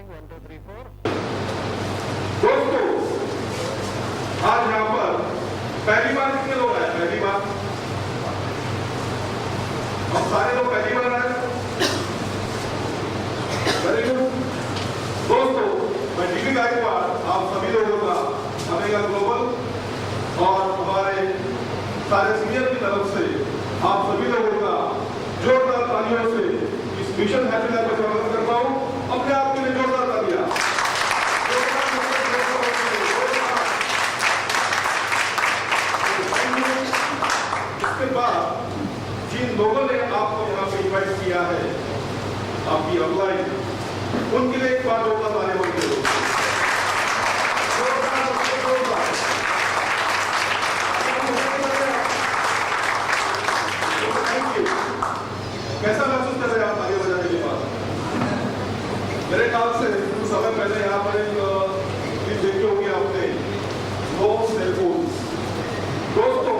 दोस्तों, आज यहाँ पर पहली बार कितने लोग आए? पहली बार हम सारे लोग पहली बार आए। Very good. दोस्तों, मैं डीबी गायकवाड़ आप सभी लोगों का अमेगा ग्लोबल और हमारे सारे सीनियर की तरफ से आप सभी लोगों का जोरदार तालियों से इस मिशन हैप्पी लाइफ का स्वागत करता हूं। अपने आप के लिए जोरदार तालियां। इसके बाद जिन लोगों ने आपको यहाँ पे इन्वाइट किया है, आपकी अपलाइन, उनके लिए एक बार जोरदार तालियां होंगे। कैसा महसूस कर रहे हैं आप तालियां बजाने के बाद? मेरे ख्याल से कुछ समय पहले यहाँ पर एक चीज देखी होगी आपने, नो सेल फोन। दोस्तों,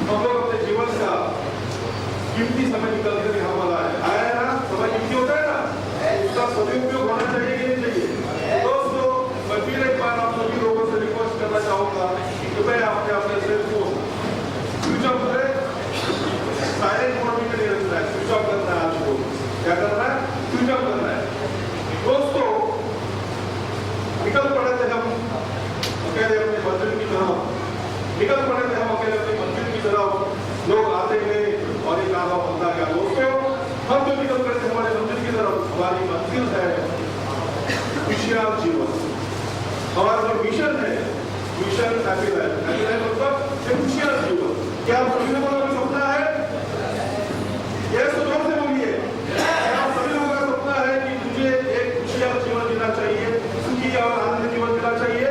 हम लोग अपने जीवन का कीमती समय निकाल कर यहाँ पर आया है ना। समय कीमती होता है ना, उसका सदुपयोग होना चाहिए कि नहीं चाहिए? दोस्तों, मैं फिर एक बार आप सभी लोगों से रिक्वेस्ट करना चाहूंगा कि मैं अपने सेल फोन स्विच ऑफ करें, साइलेंट मोड में नहीं रखना है, स्विच ऑफ करना है। आपको क्या करना है? स्विच ऑफ करना है। दोस्तों, निकल पड़े थे हम अकेले अपने मंदिर की तरफ, निकल पड़े थे हम अकेले अपने मंदिर की तरफ। लोग आते गए और एक आधा बंदा गया। दोस्तों, हम जो निकल पड़े थे हमारे मंदिर की तरफ, हमारी मंजिल है खुशहाल जीवन। हमारा जो मिशन है, mission happy life. Happy life मतलब खुशहाल जीवन। क्या आप सभी लोगों का सपना है? ये तो जोर से बोलिए। आप सभी लोगों का सपना है कि मुझे एक खुशहाल जीवन जीना चाहिए, सुखी और आनंद जीवन जीना चाहिए।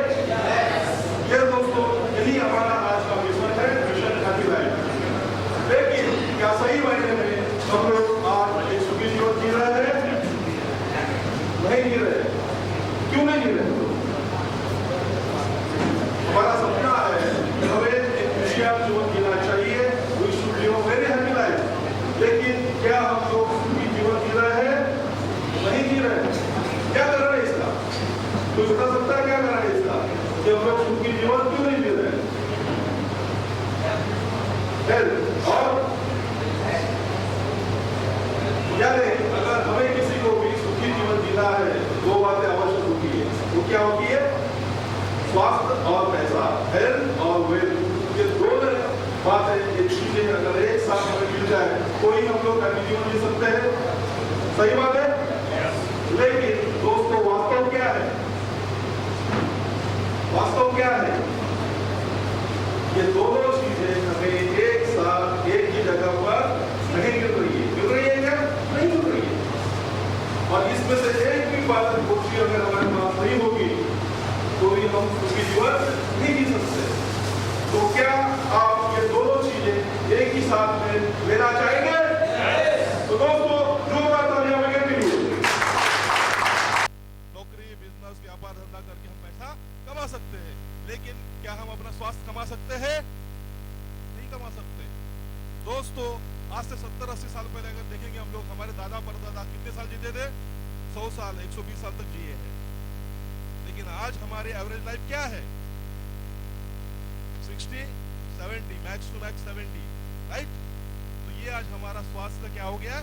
ये दोस्तों, यही हमारा आज का मिशन है, मिशन हैप्पी लाइफ। लेकिन क्या सही मायने में हम लोग आज एक सुखी जीवन जी रहे हैं? नहीं जी रहे। क्यों नहीं जी रहे? हमारा सपना है कि हमें एक खुशहाल जीवन जीना चाहिए, we should live a very happy life. लेकिन क्या हम लोग सुखी जीवन जी रहे हैं? नहीं जी रहे। क्या कर रहे हैं इसका? कोई बता सकता है क्या कर रहे हैं इसका कि हम लोग सुखी जीवन क्यों नहीं जी रहे? और यानी अगर हमें किसी को भी सुखी जीवन जीना है, दो बातें आवश्यक होती है। वो क्या होती है? स्वास्थ्य और पैसा, हेल्थ और वेल्थ। ये दोनों बातें, ये चीजें अगर एक साथ हमें मिल जाए, कोई हम लोग हैप्पी जीवन जी सकते हैं। सही बात है। लेकिन दोस्तों, वास्तव क्या है? वास्तव क्या है? ये दोनों चीजें हमें एक साथ एक ही जगह पर नहीं मिल रही है। मिल रही है क्या? नहीं मिल रही है। और इसमें से एक भी बात अगर हमारे पास नहीं होगी तो भी हम सुखी जीवन नहीं जी सकते। तो क्या आप ये दोनों चीजें एक ही साथ में लेना चाहेंगे? तो दोस्तों, जोरदार तालियां बजाने के लिए। नौकरी, बिजनेस, व्यापार धंधा करके हम पैसा कमा सकते हैं, लेकिन क्या हम अपना स्वास्थ्य कमा सकते हैं? नहीं कमा सकते। दोस्तों, आज से 70-80 साल पहले अगर देखेंगे हम लोग, हमारे दादा परदादा कितने साल जीते थे? 100 साल, 120 साल तक जिए हैं। लेकिन आज हमारे एवरेज लाइफ क्या है? 60, 70, मैक्स टू मैक्स 70, राइट? तो ये आज हमारा स्वास्थ्य क्या हो गया?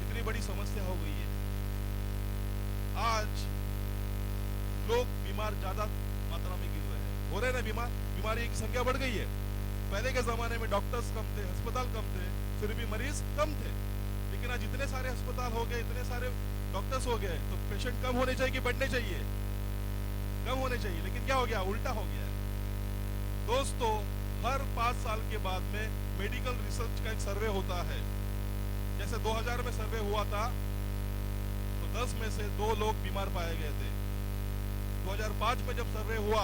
इतनी बड़ी समस्या हो गई है। आज लोग बीमार ज्यादा मात्रा में गिर रहे हैं। हो रहे ना बीमार? बीमारी की संख्या बढ़ गई है। पहले के जमाने में डॉक्टर्स कम थे, अस्पताल कम थे, फिर भी मरीज कम थे। लेकिन आज इतने सारे अस्पताल हो गए, इतने सारे डॉक्टर्स हो गए, तो पेशेंट कम होने चाहिए कि बढ़ने चाहिए? कम होने चाहिए। लेकिन क्या हो गया? उल्टा हो गया है। दोस्तों, हर 5 साल के बाद में मेडिकल रिसर्च का एक सर्वे होता है। जैसे 2000 में सर्वे हुआ था तो 10 में से 2 लोग बीमार पाए गए थे। 2005 में जब सर्वे हुआ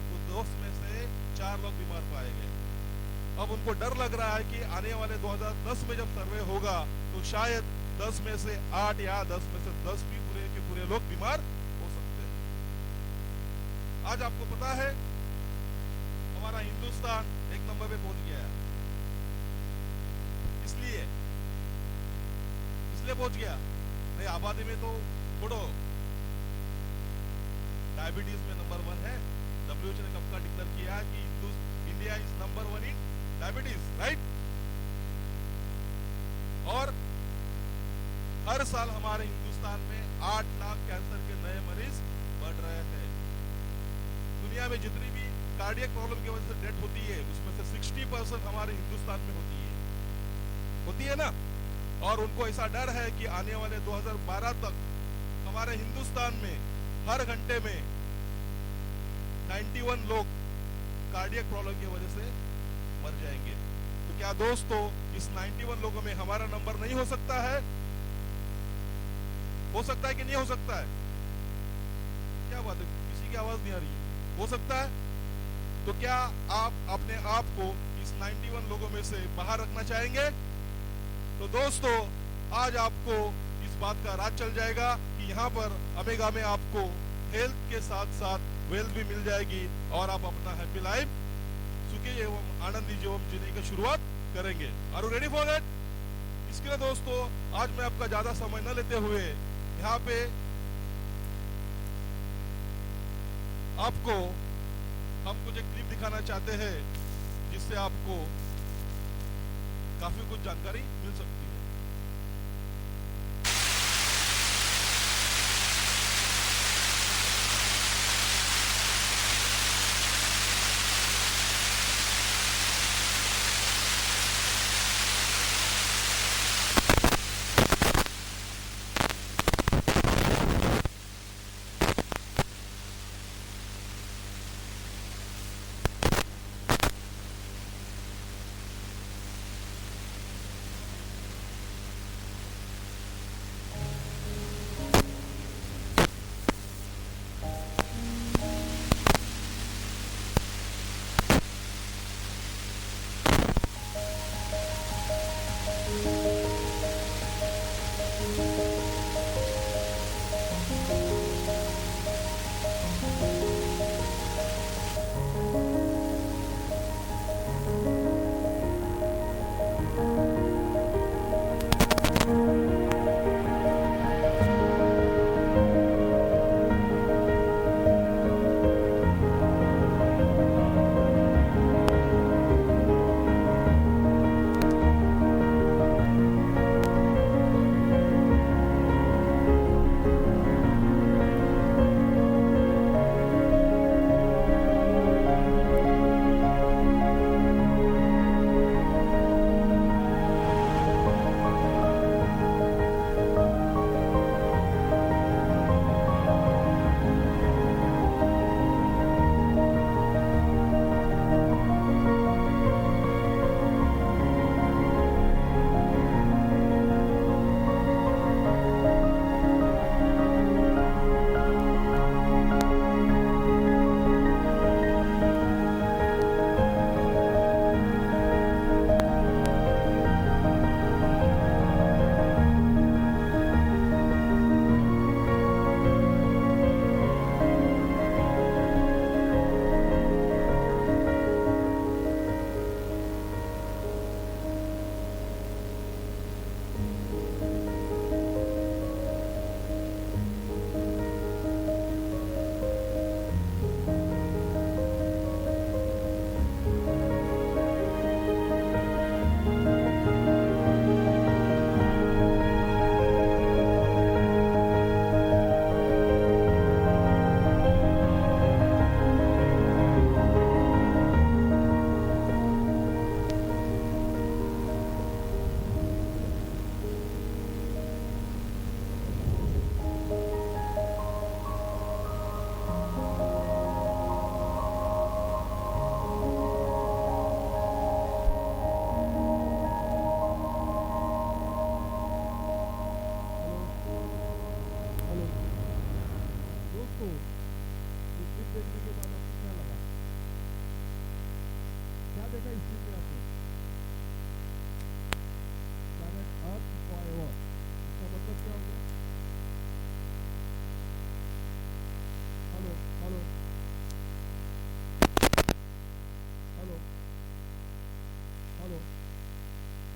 तो 10 में से 4 लोग बीमार पाए गए। अब उनको डर लग रहा है कि आने वाले 2010 में जब सर्वे होगा तो शायद 10 में से 8 या 10 में से 10 भी पूरे के पूरे लोग बीमार हो सकते हैं। आज आपको पता है हमारा हिंदुस्तान 1 नंबर पे पहुंच गया है। इसलिए पहुंच गया भाई आबादी में तो छोड़ो, डायबिटीज में नंबर 1 है। WHO ने कब का डिक्लेयर किया है कि India is number 1 in diabetes, right. और हर साल हमारे हिंदुस्तान में 8 लाख कैंसर के नए मरीज बढ़ रहे हैं। दुनिया में जितनी भी कार्डियक प्रॉब्लम की वजह से डेथ होती है उसमें से 60% हमारे हिंदुस्तान में होती है ना। और उनको ऐसा डर है कि आने वाले 2012 तक हमारे हिंदुस्तान में हर घंटे में 91 लोग कार्डियक प्रॉब्लम की वजह से मर जाएंगे। तो क्या दोस्तों इस 91 लोगों में हमारा नंबर नहीं हो सकता है? हो सकता है कि नहीं हो सकता है? क्या बात है, किसी की आवाज नहीं आ रही है। हो सकता है। तो क्या आप अपने आप को इस 91 लोगों में से बाहर रखना चाहेंगे? तो दोस्तों आज आपको इस बात का राज चल जाएगा कि यहाँ पर अमेगा में आपको हेल्थ के साथ साथ वेल्थ भी मिल जाएगी और आप अपना हैप्पी लाइफ सुखी एवं आनंदी जीवन जीने की शुरुआत करेंगे। Are you ready for it? इसके लिए दोस्तों आज मैं आपका ज्यादा समय न लेते हुए यहाँ पे आपको हम कुछ एक क्लिप दिखाना चाहते हैं जिससे आपको काफी कुछ जानकारी मिल सकती है।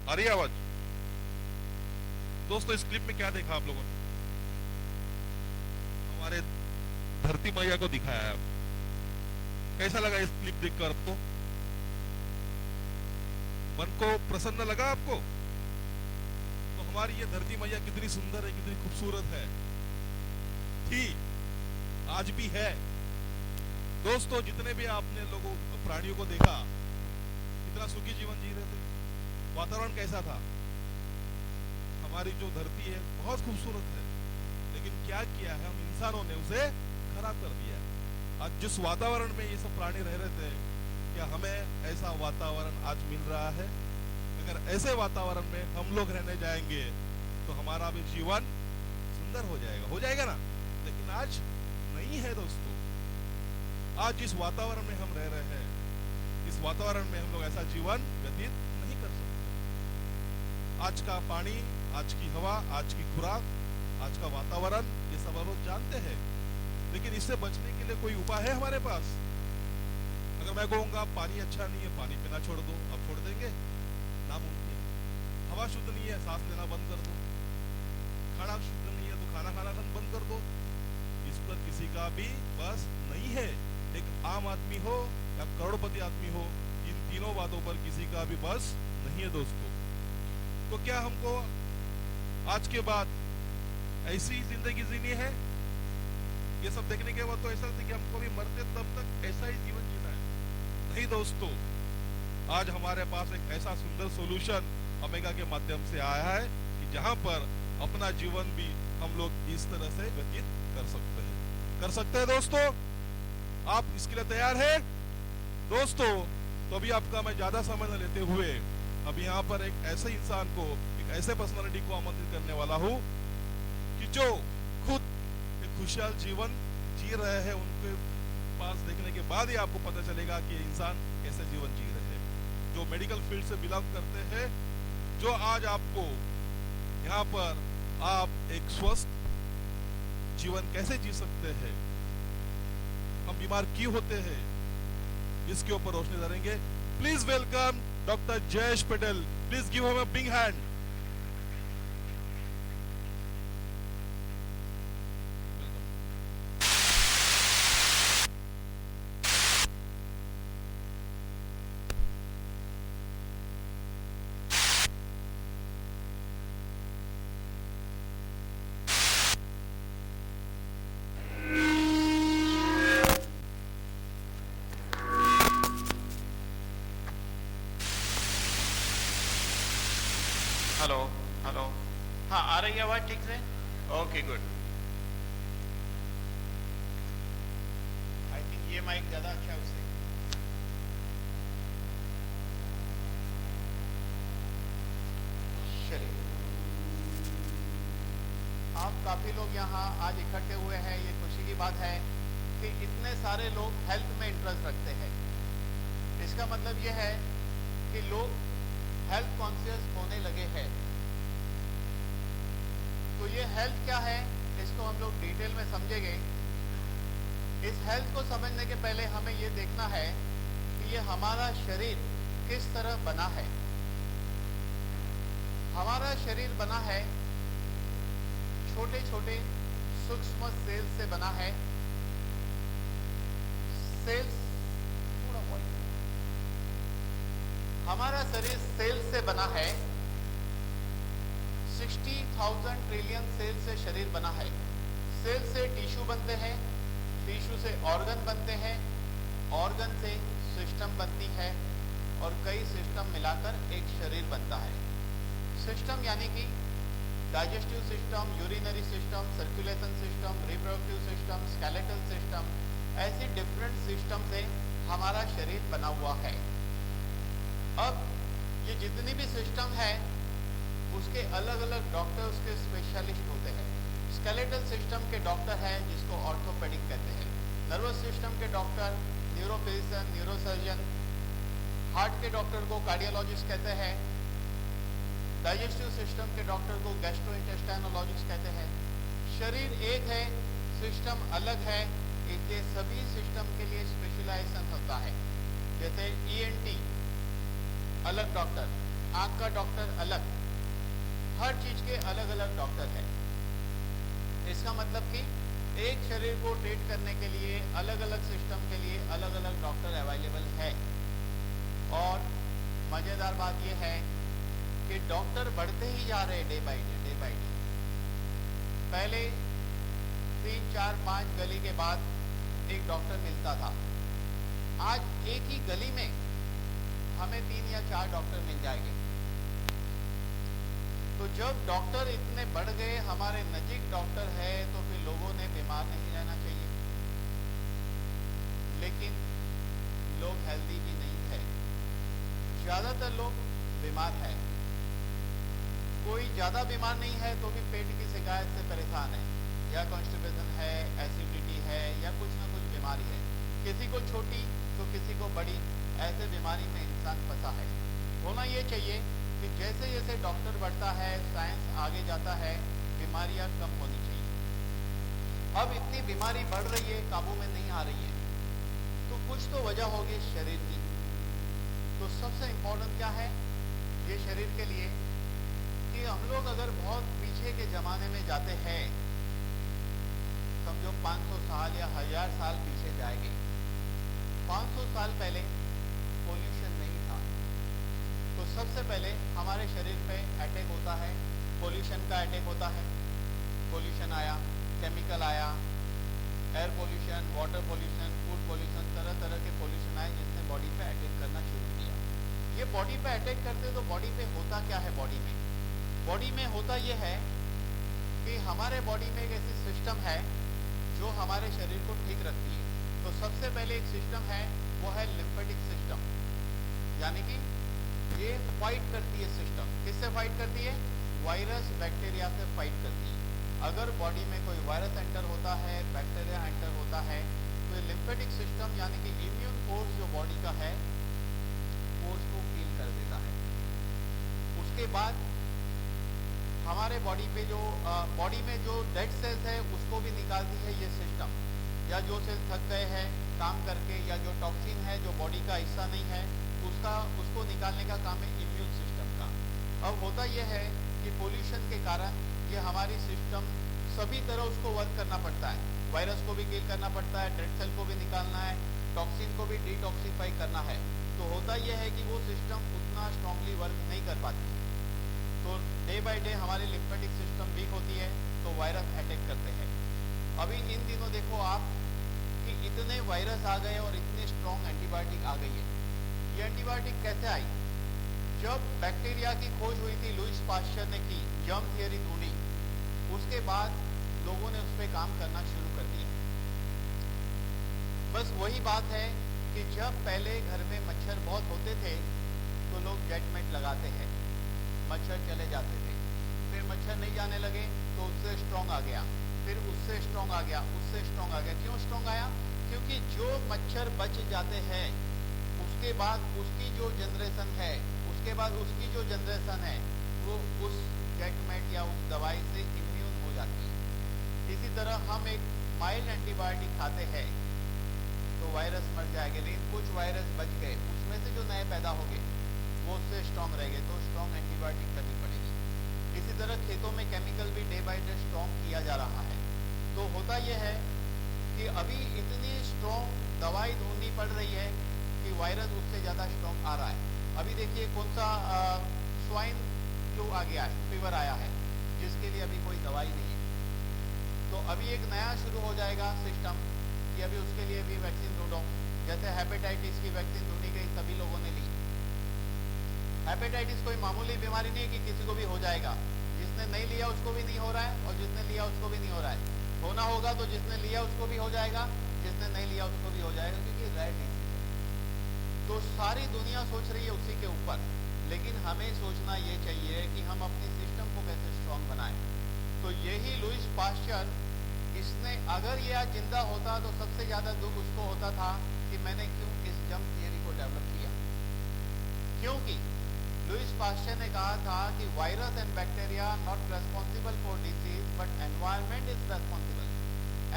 आ रही है आवाज? दोस्तों इस क्लिप में क्या देखा आप लोगों ने? धरती मैया को दिखाया है। कैसा लगा इस क्लिप देखकर आपको? मन को प्रसन्न लगा आपको? तो हमारी ये धरती मैया कितनी सुंदर है, कितनी खूबसूरत है, थी, आज भी है। दोस्तों, जितने भी आपने लोगों प्राणियों को देखा, कितना सुखी जीवन जी रहे थे, वातावरण कैसा था। हमारी जो धरती है बहुत खूबसूरत है, लेकिन क्या किया है हम इंसानों ने, उसे खराब कर दिया है। आज जिस वातावरण में ये सब प्राणी रह रहे थे, क्या हमें ऐसा वातावरण आज मिल रहा है? अगर ऐसे वातावरण में हम लोग रहने जाएंगे तो हमारा भी जीवन सुंदर हो जाएगा ना। लेकिन आज नहीं है दोस्तों। आज जिस वातावरण में हम रह रहे हैं, इस वातावरण में हम लोग ऐसा जीवन व्यतीत नहीं कर सकते। आज का पानी, आज की हवा, आज की खुराक, आज का वातावरण, ये सब हम लोग जानते हैं, लेकिन इससे बचने के लिए कोई उपाय है हमारे पास? अगर मैं कहूँगा पानी अच्छा नहीं है, पानी पीना छोड़ दो, अब छोड़ देंगे? नामुमकिन। हवा शुद्ध नहीं है, सांस लेना बंद कर दो। खाना शुद्ध नहीं है तो खाना खाना बंद कर दो। इस पर किसी का भी बस नहीं है। एक आम आदमी हो या करोड़पति आदमी हो, इन तीनों बातों पर किसी का भी बस नहीं है दोस्तों। तो क्या हमको आज के बाद ऐसी जिंदगी जीनी है? ये सब देखने के बाद तो ऐसा लगता है कि हमको भी मरते तब तक ऐसा ही जीवन जीना है। नहीं दोस्तों, आज हमारे पास एक ऐसा सुंदर सॉल्यूशन ओमेगा के माध्यम से आया है कि जहां पर अपना जीवन भी हम लोग इस तरह से व्यतीत कर सकते हैं दोस्तों। आप इसके लिए तैयार हैं दोस्तों? तो अभी आपका मैं ज्यादा समय न लेते हुए अब यहाँ पर एक ऐसे इंसान को, एक ऐसे पर्सनालिटी को आमंत्रित करने वाला हूँ कि जो खुद एक खुशहाल जीवन जी रहे हैं। उनके पास देखने के बाद ही आपको पता चलेगा कि इंसान कैसे जीवन जी रहे हैं। जो मेडिकल फील्ड से बिलोंग करते हैं, जो आज आपको यहाँ पर आप एक स्वस्थ जीवन कैसे जी सकते हैं, हम बीमार क्यों होते हैं, इसके ऊपर रोशनी डालेंगे। Please welcome doctor Jayesh Patel. Please give him a big hand. Hello hello, हाँ आ रही है आवाज ठीक से? Okay good. आई थिंक ये माइक ज्यादा अच्छा है उससे। चलिए, आप काफी लोग यहाँ आज इकट्ठे हुए हैं, ये खुशी की बात है कि इतने सारे लोग हेल्थ में इंटरेस्ट रखते हैं। इसका मतलब ये है कि लोग हेल्थ कॉन्शियस होने लगे हैं। तो ये हेल्थ क्या है, इसको हम लोग डिटेल में समझेंगे। इस हेल्थ को समझने के पहले हमें ये देखना है कि ये हमारा शरीर किस तरह बना है। हमारा शरीर बना है छोटे छोटे सूक्ष्म सेल्स से बना है। सेल्स, हमारा शरीर सेल से बना है। 60,000 ट्रिलियन सेल से शरीर बना है। सेल से टिश्यू बनते हैं, टिश्यू से ऑर्गन बनते हैं, ऑर्गन से सिस्टम बनती है और कई सिस्टम मिलाकर एक शरीर बनता है। सिस्टम यानी कि digestive system, urinary system, circulation system, reproductive system, skeletal system, ऐसी डिफरेंट सिस्टम से हमारा शरीर बना हुआ है। अब ये जितनी भी सिस्टम है उसके अलग अलग डॉक्टर, उसके स्पेशलिस्ट होते हैं। स्केलेटल सिस्टम के डॉक्टर हैं जिसको ऑर्थोपेडिक कहते हैं। नर्वस सिस्टम के डॉक्टर न्यूरोफिजिशियन, न्यूरोसर्जन। हार्ट के डॉक्टर को कार्डियोलॉजिस्ट कहते हैं। डाइजेस्टिव सिस्टम के डॉक्टर को गैस्ट्रोइंटेस्टाइनोलॉजिस्ट कहते हैं। शरीर एक है, सिस्टम अलग है, इसलिए सभी सिस्टम के लिए स्पेशलाइजेशन होता है। जैसे ENT अलग डॉक्टर, आंख का डॉक्टर अलग, हर चीज के अलग अलग डॉक्टर हैं। इसका मतलब कि एक शरीर को ट्रीट करने के लिए अलग अलग सिस्टम के लिए अलग अलग डॉक्टर अवेलेबल है। और मज़ेदार बात यह है कि डॉक्टर बढ़ते ही जा रहे day by day, day by day. पहले 3, 4, 5 गली के बाद एक डॉक्टर मिलता था। आज एक ही गली में हमें 3 या 4 डॉक्टर मिल जाएंगे। तो जब डॉक्टर इतने बढ़ गए, हमारे नजीक डॉक्टर है, तो फिर लोगों ने बीमार नहीं रहना चाहिए। लेकिन लोग हेल्दी भी नहीं है, ज्यादातर लोग बीमार है। कोई ज्यादा बीमार नहीं है तो भी पेट की शिकायत से परेशान है, या कॉन्स्टिपेशन है, एसिडिटी है, या कुछ ना कुछ बीमारी है। किसी को छोटी तो किसी को बड़ी, ऐसे बीमारी में इंसान फंसा है। होना ये चाहिए कि जैसे जैसे डॉक्टर बढ़ता है, साइंस आगे जाता है, बीमारियां कम होनी चाहिए। अब इतनी बीमारी बढ़ रही है, काबू में नहीं आ रही है, तो कुछ तो वजह होगी शरीर की। तो सबसे इम्पोर्टेंट क्या है ये शरीर के लिए, कि हम लोग अगर बहुत पीछे के ज़माने में जाते हैं, समझो 500 साल या 1000 साल पीछे जाएंगे। 500 साल पहले पोल्यूशन नहीं था, तो सबसे पहले हमारे शरीर पे अटैक होता है, पोल्यूशन का अटैक होता है। पोल्यूशन आया, केमिकल आया, air pollution, water pollution, food pollution, तरह तरह के पोल्यूशन आए जिसने बॉडी पे अटैक करना शुरू किया। ये बॉडी पे अटैक करते तो बॉडी पे होता क्या है? बॉडी में होता ये है कि हमारे बॉडी में एक ऐसी सिस्टम है जो हमारे शरीर को ठीक रखती है। तो सबसे पहले एक सिस्टम है, वो है लिम्फेटिक सिस्टम, यानी कि ये फाइट करती है। सिस्टम किससे फाइट करती है? वायरस बैक्टीरिया से फाइट करती है। अगर बॉडी में कोई वायरस एंटर होता है, बैक्टीरिया एंटर होता है, तो लिम्फेटिक सिस्टम यानी कि इम्यून फोर्स जो बॉडी का है, वो उसको किल कर देता है। उसके बाद हमारे बॉडी पे जो बॉडी में जो डेड सेल्स है उसको भी निकालती है ये सिस्टम, या जो सेल्स थक गए हैं काम करके, या जो टॉक्सिन है जो बॉडी का हिस्सा नहीं है उसको निकालने का काम है इम्यून सिस्टम का। अब होता यह है कि पोल्यूशन के कारण ये हमारी सिस्टम सभी तरह उसको वर्क करना पड़ता है। वायरस को भी किल करना पड़ता है, डेड सेल को भी निकालना है, टॉक्सिन को भी डिटॉक्सिफाई करना है। तो होता यह है कि वो सिस्टम उतना स्ट्रांगली वर्क नहीं कर पाती। तो डे बाय डे हमारी लिम्फेटिक सिस्टम वीक होती है, तो वायरस अटैक करते हैं। अभी इन दिनों देखो आप कि इतने वायरस आ गए और इतने स्ट्रॉन्ग एंटीबायोटिक आ गई है। ये एंटीबायोटिक कैसे आई? जब बैक्टीरिया की खोज हुई थी, लुईस पास्चर ने की, जर्म थियरी ढूंढी, उसके बाद लोगों ने उस पर काम करना शुरू कर दिया। बस वही बात है कि जब पहले घर में मच्छर बहुत होते थे तो लोग जेटमेट लगाते हैं, मच्छर चले जाते थे। फिर मच्छर नहीं जाने लगे तो उससे स्ट्रॉन्ग आ गया, फिर उससे स्ट्रॉन्ग आ गया, उससे स्ट्रॉन्ग आ गया। क्यों स्ट्रॉन्ग आया? क्योंकि जो मच्छर बच जाते हैं उसके बाद उसकी जो जनरेशन है, उसके बाद उसकी जो जनरेशन है वो उस जेटमेट या उस दवाई से इम्यून हो जाती है। इसी तरह हम एक माइल्ड एंटीबायोटिक खाते हैं तो वायरस मर जाएंगे, लेकिन कुछ वायरस बच गए, उसमें से जो नए पैदा हो गए वो उससे स्ट्रॉन्ग रह गए, तो स्ट्रॉन्ग एंटीबायोटिक करनी पड़ेगी। इसी तरह खेतों में केमिकल भी डे बाय डे स्ट्रॉन्ग किया जा रहा है। तो होता यह है कि अभी इतनी स्ट्रॉन्ग दवाई ढूंढनी पड़ रही है कि वायरस उससे ज़्यादा स्ट्रॉन्ग आ रहा है। अभी देखिए कौन सा स्वाइन फ्लू आ गया है, फीवर आया है, जिसके लिए अभी कोई दवाई नहीं है। तो अभी एक नया शुरू हो जाएगा सिस्टम कि अभी उसके लिए भी वैक्सीन ढूंढो। जैसे हेपेटाइटिस की वैक्सीन ढूंढी गई, सभी लोगों ने ली। हेपेटाइटिस कोई मामूली बीमारी नहीं है कि किसी को भी हो जाएगा। जिसने नहीं लिया उसको भी नहीं हो रहा है, और जिसने लिया उसको भी नहीं हो रहा है। होना होगा तो जिसने लिया उसको भी हो जाएगा, जिसने नहीं लिया उसको भी हो जाएगा, क्योंकि रेयर डिजीज है। तो सारी दुनिया सोच रही है उसी के ऊपर, लेकिन हमें सोचना ये चाहिए कि हम अपनी सिस्टम को कैसे स्ट्रॉन्ग बनाएं। तो यही लुईस पास्चर, इसने अगर ये आज जिंदा होता तो सबसे ज्यादा दुख उसको होता था कि मैंने क्यों इस जर्म थियरी को डेवलप किया। क्योंकि लुईस पास्चर ने कहा था कि virus and bacteria not responsible for disease but environment is responsible.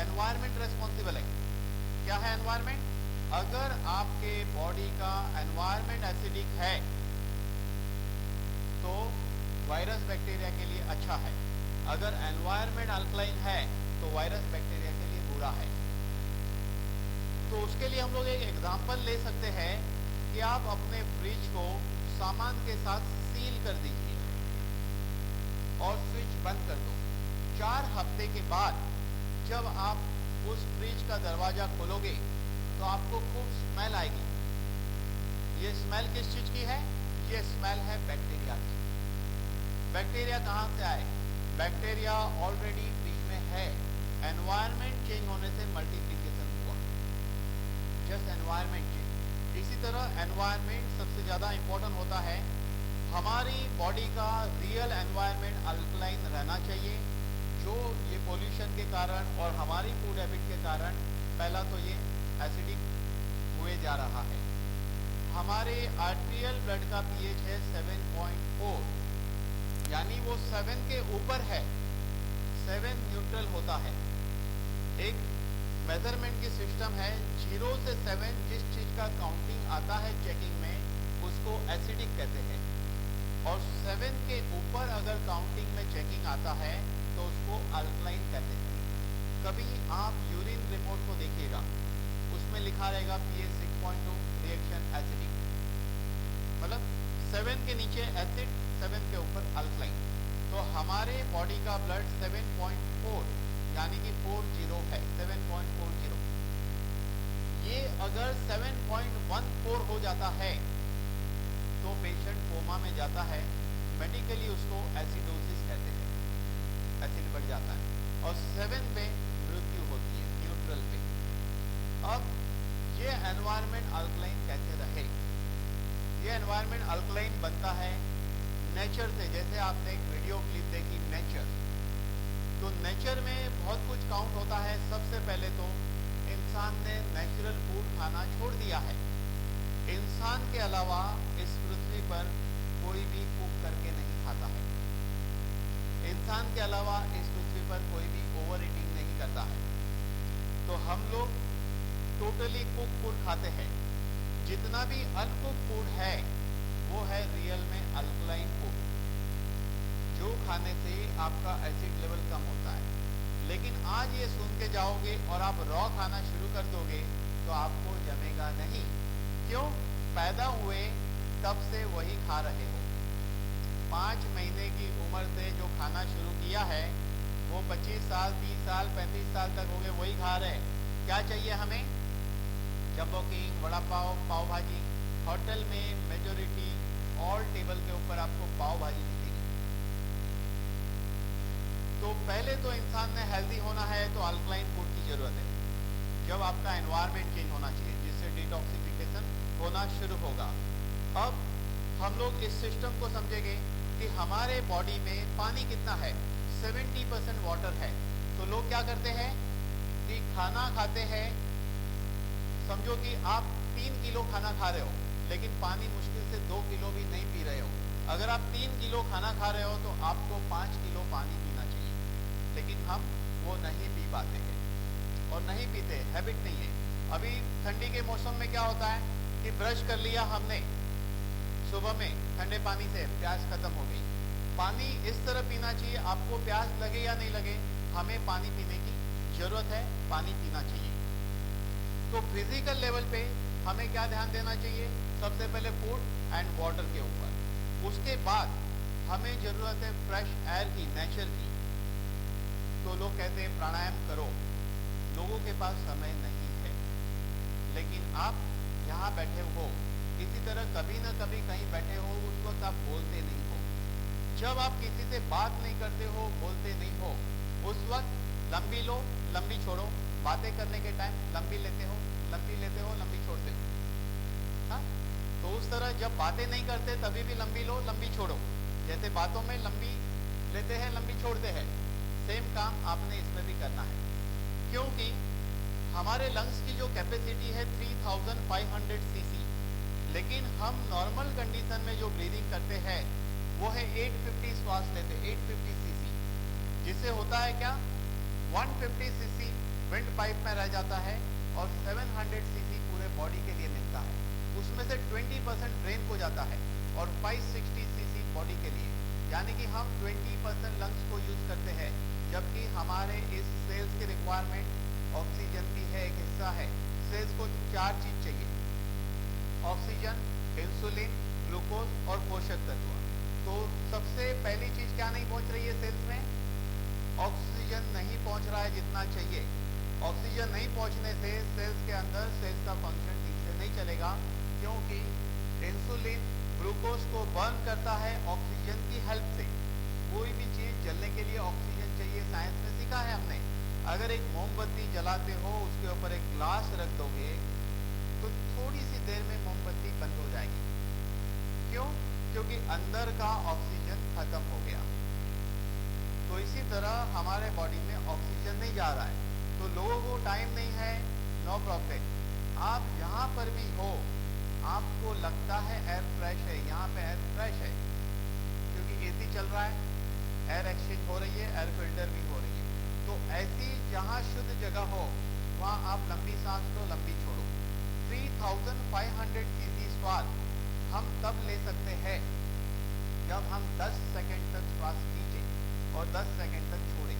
Environment responsible है। क्या है एनवायरमेंट? अगर आपके बॉडी का एनवायरमेंट एसिडिक है तो वायरस बैक्टीरिया के लिए अच्छा है, अगर एनवायरमेंट अल्कलाइन है तो वायरस बैक्टीरिया के लिए पूरा है। तो उसके लिए हम लोग एक एग्जांपल ले सकते हैं कि आप अपने फ्रिज को सामान के साथ सील कर दीजिए और स्विच बंद कर दो। 4 हफ्ते के बाद जब आप उस फ्रिज का दरवाजा खोलोगे तो आपको खूब स्मेल आएगी। ये स्मेल किस चीज की है? ये स्मेल है बैक्टीरिया की। बैक्टीरिया कहाँ से आए? बैक्टीरिया ऑलरेडी फ्रिज में है, एनवायरनमेंट चेंज होने से मल्टीप्लिकेशन हुआ, जस्ट एनवायरनमेंट चेंज। इसी तरह एनवायरनमेंट सबसे ज़्यादा इंपॉर्टेंट होता है। हमारी बॉडी का रियल एनवायरनमेंट अल्कलाइन रहना चाहिए। जो ये पोल्यूशन के कारण और हमारी फूड हैबिट के कारण पहला तो ये एसिडिक हुए जा रहा है। हमारे आर्टेरियल ब्लड का पीएच है 7.4, यानी वो 7 के ऊपर है। 7 न्यूट्रल होता है। एक मेजरमेंट की सिस्टम है, 0 से 7 जिस चीज का काउंटिंग आता है चेकिंग में उसको एसिडिक कहते हैं, और 7 के ऊपर अगर काउंटिंग में चेकिंग आता है तो उसको अल्कलाइन कहते हैं। कभी आप यूरिन रिपोर्ट को देखिएगा, उसमें लिखा रहेगा pH 6.2 रिएक्शन एसिडिक, मतलब 7 के नीचे एसिड, 7 के ऊपर अल्कलाइन। तो हमारे बॉडी का ब्लड 7.4 यानी कि 40 है, 7.40। ये अगर 7.14 हो जाता है तो पेशेंट कोमा में जाता है। मेडिकली उसको एसिडोसिस कहते हैं, एसिड बढ़ जाता है, और 7 पे मृत्यु होती है, न्यूट्रल पे। अब ये एनवायरनमेंट अल्कलाइन कैसे रहे? ये एनवायरनमेंट अल्कलाइन बनता है नेचर से। जैसे आपने एक वीडियो क्लिप देखी नेचर, तो नेचर में बहुत कुछ काउंट होता है। सबसे पहले तो इंसान ने नेचुरल फूड खाना छोड़ दिया है। इंसान के अलावा इस पृथ्वी पर कोई भी कुक करके नहीं खाता है। इंसान के अलावा इस पृथ्वी पर कोई भी ओवर ईटिंग नहीं करता है। तो हम लोग टोटली कुक फूड खाते हैं। जितना भी अनकुक फूड है वो है रियल में अल्कलाइन फूड, जो खाने से आपका एसिड लेवल कम होता है। लेकिन आज ये सुन के जाओगे और आप रॉ खाना शुरू कर दोगे तो आपको जमेगा नहीं। क्यों? पैदा हुए तब से वही खा रहे हो। 5 महीने की उम्र से जो खाना शुरू किया है वो 25 साल, 30 साल, 35 साल तक हो गए वही खा रहे हैं। क्या चाहिए हमें? जंबो किंग, वड़ा पाव, पाव भाजी। होटल में मेजोरिटी ऑल टेबल के ऊपर आपको पाव भाजी दिखेगी। तो पहले तो इंसान ने हेल्दी होना है तो अल्कलाइन फूड की जरूरत है। जब आपका एनवायरनमेंट चेंज होना चाहिए जिससे डिटॉक्सिफिकेशन होना शुरू होगा। अब हम लोग इस सिस्टम को समझेंगे कि हमारे बॉडी में पानी कितना है। 70% वाटर है। तो लोग क्या करते हैं कि खाना खाते हैं, समझो कि आप 3 किलो खाना खा रहे हो लेकिन पानी मुश्किल से 2 किलो भी नहीं पी रहे हो। अगर आप 3 किलो खाना खा रहे हो तो आपको 5 किलो पानी पीना चाहिए, लेकिन हम वो नहीं पी पाते हैं और नहीं पीते, हैबिट नहीं है। अभी ठंडी के मौसम में क्या होता है कि ब्रश कर लिया हमने सुबह में ठंडे पानी से, प्यास खत्म हो गई। पानी इस तरह पीना चाहिए, आपको प्यास लगे या नहीं लगे हमें पानी पीने की जरूरत है, पानी पीना चाहिए। तो फिजिकल लेवल पे हमें क्या ध्यान देना चाहिए? सबसे पहले फूड एंड वाटर के ऊपर। उसके बाद हमें जरूरत है फ्रेश एयर की, नेचर की। तो लोग कहते हैं प्राणायाम करो, लोगों के पास समय नहीं है। लेकिन आप यहाँ बैठे हो, इसी तरह कभी ना कभी कहीं बैठे हो, उस वक्त आप बोलते नहीं हो। जब आप किसी से बात नहीं करते हो, बोलते नहीं हो, उस वक्त लंबी लो, लंबी छोड़ो। बातें करने के टाइम लंबी लेते हो, लंबी लेते हो, लंबी छोड़ते हो। हाँ, तो उस तरह जब बातें नहीं करते तभी भी लंबी लो, लंबी छोड़ो। जैसे बातों में लंबी लेते हैं, लंबी छोड़ते हैं, सेम काम आपने इसमें भी करना है। क्योंकि हमारे लंग्स की जो कैपेसिटी है 3500 सीसी, लेकिन हम नॉर्मल कंडीशन में जो ब्रीदिंग करते हैं वो है 850 श्वास लेते, 850 सीसी। जिससे होता है क्या, 150 सीसी विंड पाइप में रह जाता है और 700 सीसी पूरे बॉडी के लिए मिलता है। उसमें से 20% ब्रेन को जाता है और 560 सीसी बॉडी के लिए, यानी कि हम 20% लंग्स को यूज करते हैं, जबकि हमारे इस सेल्स की रिक्वायरमेंट ऑक्सीजन भी है, एक हिस्सा है। सेल्स को 4 चीज चाहिए, ऑक्सीजन, इंसुलिन, ग्लूकोज और पोषक तत्व। तो सबसे पहली चीज क्या नहीं पहुंच रही है सेल्स में? ऑक्सीजन नहीं पहुंच रहा है जितना चाहिए। ऑक्सीजन नहीं पहुंचने से सेल्स के अंदर सेल्स का फंक्शन ठीक से नहीं चलेगा, क्योंकि इंसुलिन ग्लूकोज को बर्न करता है ऑक्सीजन की हेल्प से। कोई भी चीज जलने के लिए ऑक्सीजन चाहिए, साइंस में सीखा है हमने। अगर एक मोमबत्ती जलाते हो, उसके ऊपर एक ग्लास रख दोगे तो थोड़ी सी देर में मोमबत्ती बंद हो जाएगी। क्यों? क्योंकि अंदर का ऑक्सीजन खत्म हो गया। तो इसी तरह हमारे बॉडी में ऑक्सीजन नहीं जा रहा है। तो लोगों को टाइम नहीं है, नो प्रॉब्लम। आप जहाँ पर भी हो, आपको लगता है एयर फ्रेश है, यहाँ पे एयर फ्रेश है क्योंकि एसी चल रहा है, एयर एक्सचेंज हो रही है, एयर फिल्टर भी हो रही है। तो ऐसी जहाँ शुद्ध जगह हो वहाँ आप लंबी सांस लो, लंबी छोड़ो। 3500 cc श्वास हम तब ले सकते हैं जब हम 10 सेकंड तक श्वास खींचें और 10 सेकंड तक छोड़ें।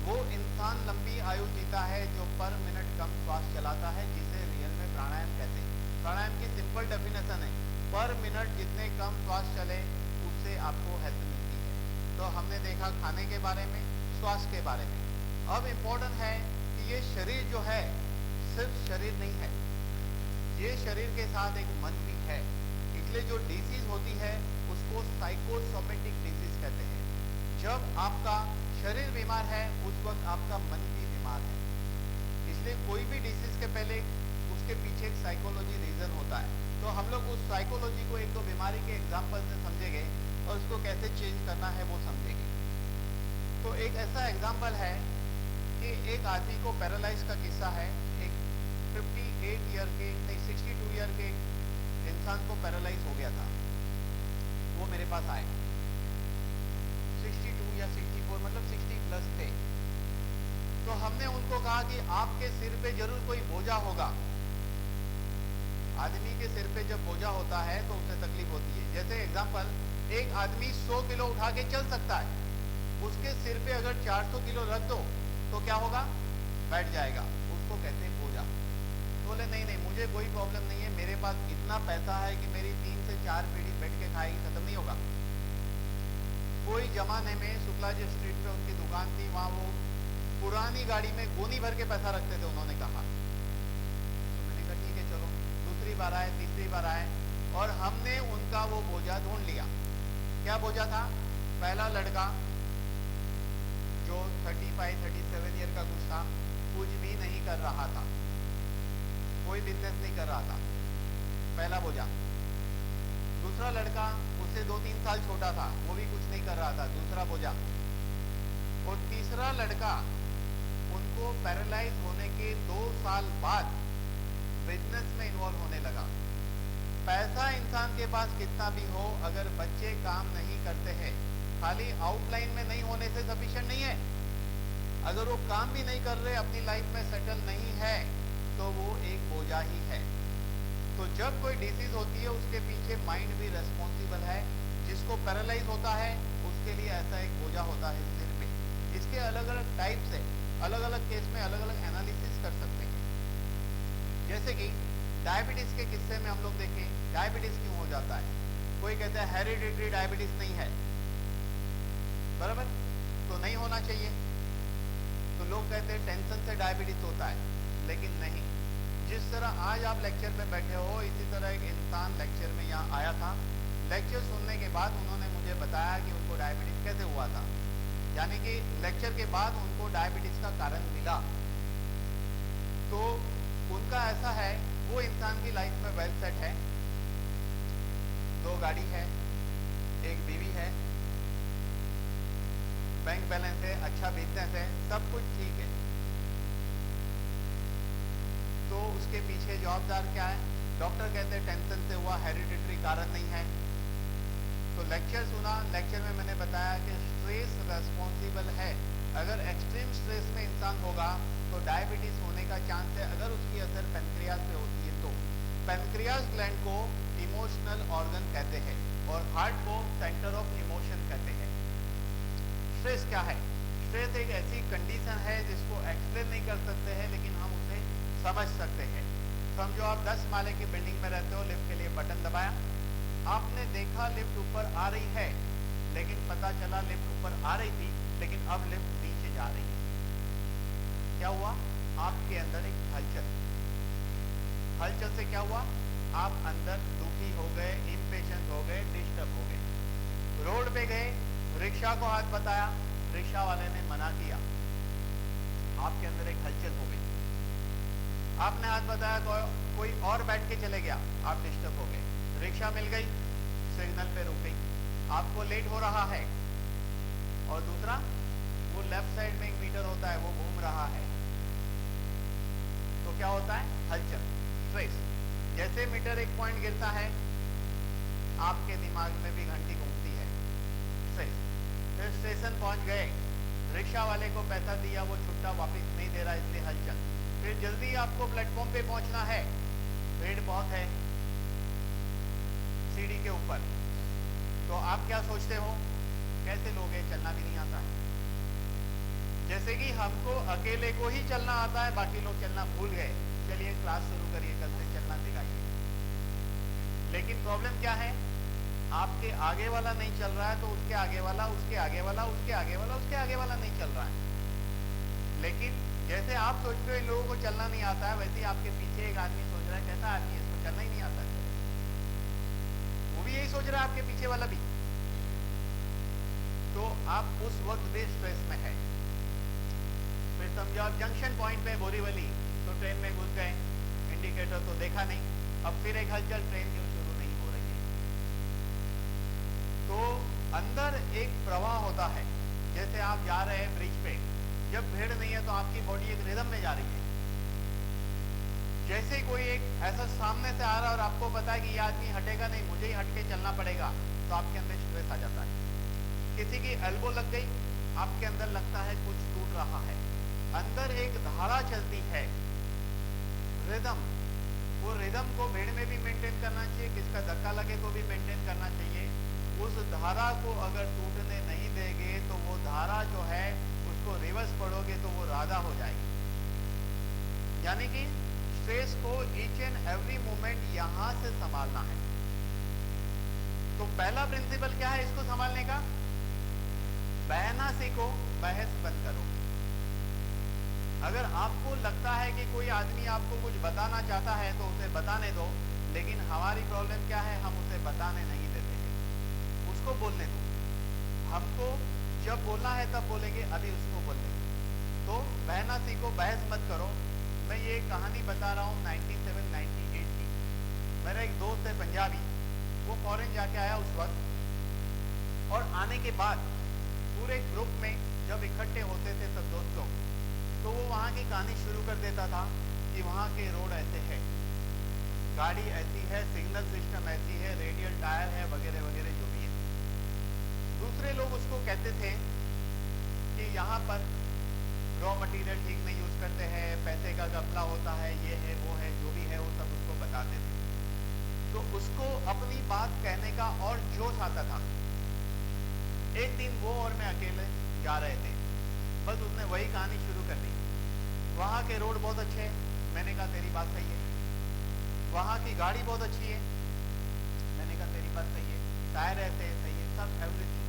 वो इंसान लंबी आयु जीता है जो पर मिनट कम श्वास चलाता है, जिसे रियल में प्राणायाम कहते हैं। प्राणायाम की सिंपल डेफिनेशन है, पर मिनट जितने कम श्वास चले उससे आपको हेल्थ मिलती है। तो हमने देखा खाने के बारे में, श्वास के बारे में। अब इम्पोर्टेंट है कि ये शरीर जो है सिर्फ शरीर नहीं है, ये शरीर के साथ एक मन भी है। इसलिए जो डिसीज होती है उसको साइकोसोमेटिक डिसीज कहते हैं। जब आपका शरीर बीमार है उस वक्त आपका मन भी बीमार है। इसलिए कोई भी डिसीज के पहले उसके पीछे एक साइकोलॉजी रीजन होता है। तो हम लोग उस साइकोलॉजी को एक तो बीमारी के एग्जाम्पल से समझेंगे और उसको कैसे चेंज करना है वो समझेंगे। तो एक ऐसा एग्जाम्पल है कि एक आदमी को पैरालाइज का किस्सा है। एक 58 ईयर के नहीं 62 ईयर के इंसान को पैरालाइज हो गया था। वो मेरे पास आए, 62 या 64 मतलब 60 प्लस थे। तो हमने उनको कहा कि आपके सिर पे जरूर कोई बोझा होगा। आदमी के सिर पे जब बोझा होता है तो उसे तकलीफ होती है। जैसे एग्जांपल, एक आदमी 100 किलो उठा के चल सकता है, उसके सिर पे अगर 400 किलो रख दो तो क्या होगा? बैठ जाएगा। उसको कहते हैं बोझा। बोले नहीं नहीं, मुझे कोई प्रॉब्लम नहीं है, मेरे पास इतना पैसा है कि मेरी 3 से 4 पीढ़ी बैठ के खाएगी, खत्म नहीं होगा। कोई जमाने में शुक्लाजी स्ट्रीट पे उनकी दुकान थी, वहां वो पुरानी गाड़ी में गोनी भर के पैसा रखते थे। उन्होंने कहा, तो मैंने कहा ठीक है चलो। दूसरी बार आए, तीसरी बार आए और हमने उनका वो बोझा ढूंढ लिया। क्या बोझा था? पहला लड़का जो 35-37 ईयर का कुछ था, कुछ भी नहीं कर रहा था, कोई बिजनेस नहीं कर रहा था, पहला बोझा। दूसरा लड़का उससे 2-3 साल छोटा था, वो भी कुछ नहीं कर रहा था, दूसरा बोझा। और तीसरा लड़का उनको पैरालाइज होने के 2 साल बाद बिजनेस में इन्वॉल्व होने लगा। पैसा इंसान के पास कितना भी हो, अगर बच्चे काम नहीं करते हैं, खाली आउटलाइन में नहीं होने से सफिशिएंट नहीं है। अगर वो काम भी नहीं कर रहे, अपनी लाइफ में सेटल नहीं है, तो वो एक बोझा ही है। तो जब कोई डिसीज होती है उसके पीछे माइंड भी रेस्पॉन्सिबल है। जिसको पैरालाइज होता है उसके लिए ऐसा एक बोझा होता है सिर पे। इसके अलग अलग टाइप्स है, अलग अलग केस में अलग अलग एनालिसिस कर सकते हैं। जैसे कि डायबिटीज के किस्से में हम लोग देखें, डायबिटीज क्यों हो जाता है? कोई कहता है हेरिडिटरी डायबिटीज नहीं है, बराबर, तो नहीं होना चाहिए। तो लोग कहते हैं टेंशन से डायबिटीज होता है, लेकिन नहीं। जिस तरह आज आप लेक्चर में बैठे हो, इसी तरह एक इंसान लेक्चर में यहाँ आया था। लेक्चर सुनने के बाद उन्होंने मुझे बताया कि उनको डायबिटीज कैसे हुआ था, यानी कि लेक्चर के बाद उनको डायबिटीज का कारण मिला। तो उनका ऐसा है, वो इंसान की लाइफ में वेल सेट है, 2 गाड़ी है, 1 बीवी है, बैंक बैलेंस है, अच्छा बिजनेस है, सब कुछ ठीक है। तो उसके पीछे जवाबदार क्या है? डॉक्टर कहते हैं टेंशन से हुआ, हेरिडिटरी कारण नहीं है। तो लेक्चर सुना, लेक्चर में मैंने बताया कि स्ट्रेस रेस्पॉन्सिबल है। अगर एक्सट्रीम स्ट्रेस में इंसान होगा तो डायबिटीज होने का चांस है, अगर उसकी असर पेनक्रियाज पे होती है तो। पेनक्रियाज ग्लैंड को इमोशनल ऑर्गन कहते हैं और हार्ट को सेंटर ऑफ इमोशन कहते हैं। स्ट्रेस क्या है? स्ट्रेस एक ऐसी कंडीशन है जिसको एक्सप्लेन नहीं कर कर सकते हैं, लेकिन हम उसे समझ सकते हैं। समझो आप 10 माले की बिल्डिंग में रहते हो, लिफ्ट के लिए बटन दबाया, आपने देखा लिफ्ट ऊपर आ रही है, लेकिन पता चला लिफ्ट ऊपर आ रही थी, लेकिन अब लिफ्ट नीचे जा रही है। क्या हुआ? आपके अंदर एक हलचल। हलचल से क्या हुआ? आप अंदर दुखी हो गए, इम्पेशेंट हो गए, डिस्टर्ब हो गए। रोड पे गए, रिक्शा को हाथ बताया, रिक्शा वाले ने मना किया, आपके अंदर एक हलचल हो गई। आपने हाथ बताया, कोई और बैठ के चले गया, आप डिस्टर्ब हो गए। रिक्शा मिल गई, सिग्नल पे रुक गई, आपको लेट हो रहा है। और दूसरा, वो लेफ्ट साइड में एक मीटर होता है, वो घूम रहा है, तो क्या होता है? हलचल, स्ट्रेस। जैसे मीटर एक पॉइंट गिरता है, आपके दिमाग में भी घंटी घूमती है, स्ट्रेस। फिर स्टेशन पहुंच गए, रिक्शा वाले को पैसा दिया, वो छुट्टा वापस नहीं दे रहा, इसलिए हलचल। फिर जल्दी आपको प्लेटफॉर्म पे पहुंचना है, भीड़ बहुत है सीढ़ी के ऊपर, तो आप क्या सोचते हो? कैसे लोग हैं, चलना भी नहीं आता है। जैसे कि हमको अकेले को ही चलना आता है, बाकी लोग चलना भूल गए, चलिए क्लास शुरू करिए, कल से चलना सिखाइए। लेकिन प्रॉब्लम क्या है? आपके आगे वाला नहीं चल रहा है, तो उसके आगे वाला, उसके आगे वाला, उसके आगे वाला, उसके आगे वाला नहीं चल रहा है। लेकिन जैसे आप सोचते हो इन लोगों को चलना नहीं आता है, वैसे ही आपके पीछे एक आदमी सोच रहा है, कैसा आदमी है, इसको चलना ही नहीं आता है। वो भी यही सोच रहा है, आपके पीछे वाला भी। तो आप उस वक्त भी स्ट्रेस में है। फिर समझो आप जंक्शन पॉइंट पे बोरीवली, तो ट्रेन में घुस गए, इंडिकेटर तो देखा नहीं, अब फिर एक हलचल, ट्रेन क्यों शुरू नहीं हो रही है। तो अंदर एक प्रवाह होता है, जैसे आप जा रहे हैं ब्रिज पे, जब भीड़ नहीं है तो आपकी बॉडी एक रिदम में जा रही है। जैसे कोई एक ऐसा सामने से आ रहा है और आपको पता है कि ये आदमी हटेगा नहीं, मुझे ही हट के चलना पड़ेगा, तो आपके अंदर स्ट्रेस आ जाता है। किसी की एल्बो लग गई, आपके अंदर लगता है कुछ टूट रहा है। अंदर एक धारा चलती है, रिदम। वो रिदम को भीड़ में भी मेंटेन करना चाहिए, किसका धक्का लगे तो भी मेंटेन करना चाहिए। उस धारा को अगर टूटने नहीं देंगे तो वो धारा जो है उसको रिवर्स पढ़ोगे तो वो राधा हो जाएगी। यानी कि स्ट्रेस को ईच एंड एवरी मोमेंट यहां से संभालना है। तो पहला प्रिंसिपल क्या है इसको संभालने का? बहना सीखो, बहस बंद करो। अगर आपको लगता है कि कोई आदमी आपको कुछ बताना चाहता है तो उसे बताने दो, लेकिन हमारी प्रॉब्लम क्या है, हम उसे बताने नहीं देते हैं, उसको बोलने दो। हमको जब बोलना है तब बोलेंगे, अभी उसको बोलने दो। तो बहना सीखो, बहस मत करो। मैं ये कहानी बता रहा हूँ 97-98 की। मेरा एक दोस्त है पंजाबी, वो फॉरेन जाके आया उस वक्त, और आने के बाद पूरे ग्रुप में जब इकट्ठे होते थे सब दोस्त लोग, तो वो वहाँ की कहानी शुरू कर देता था कि वहाँ के रोड ऐसे है, गाड़ी ऐसी है, सिग्नल सिस्टम ऐसी है, रेडियल टायर है, वगैरह वगैरह जो भी है। दूसरे लोग उसको कहते थे कि यहाँ पर रॉ मटेरियल ठीक नहीं यूज करते हैं, पैसे का घपला होता है, ये है वो है, जो भी है वो सब उसको बताते थे। तो उसको अपनी बात कहने का और जोश आता था। एक दिन वो और मैं अकेले जा रहे थे, बस उसने वही कहानी शुरू कर दी। वहाँ के रोड बहुत अच्छे हैं, मैंने कहा तेरी बात सही है। वहाँ की गाड़ी बहुत अच्छी है, मैंने कहा तेरी बात सही है। टायर ऐसे है, सही है, सब एवरीथिंग।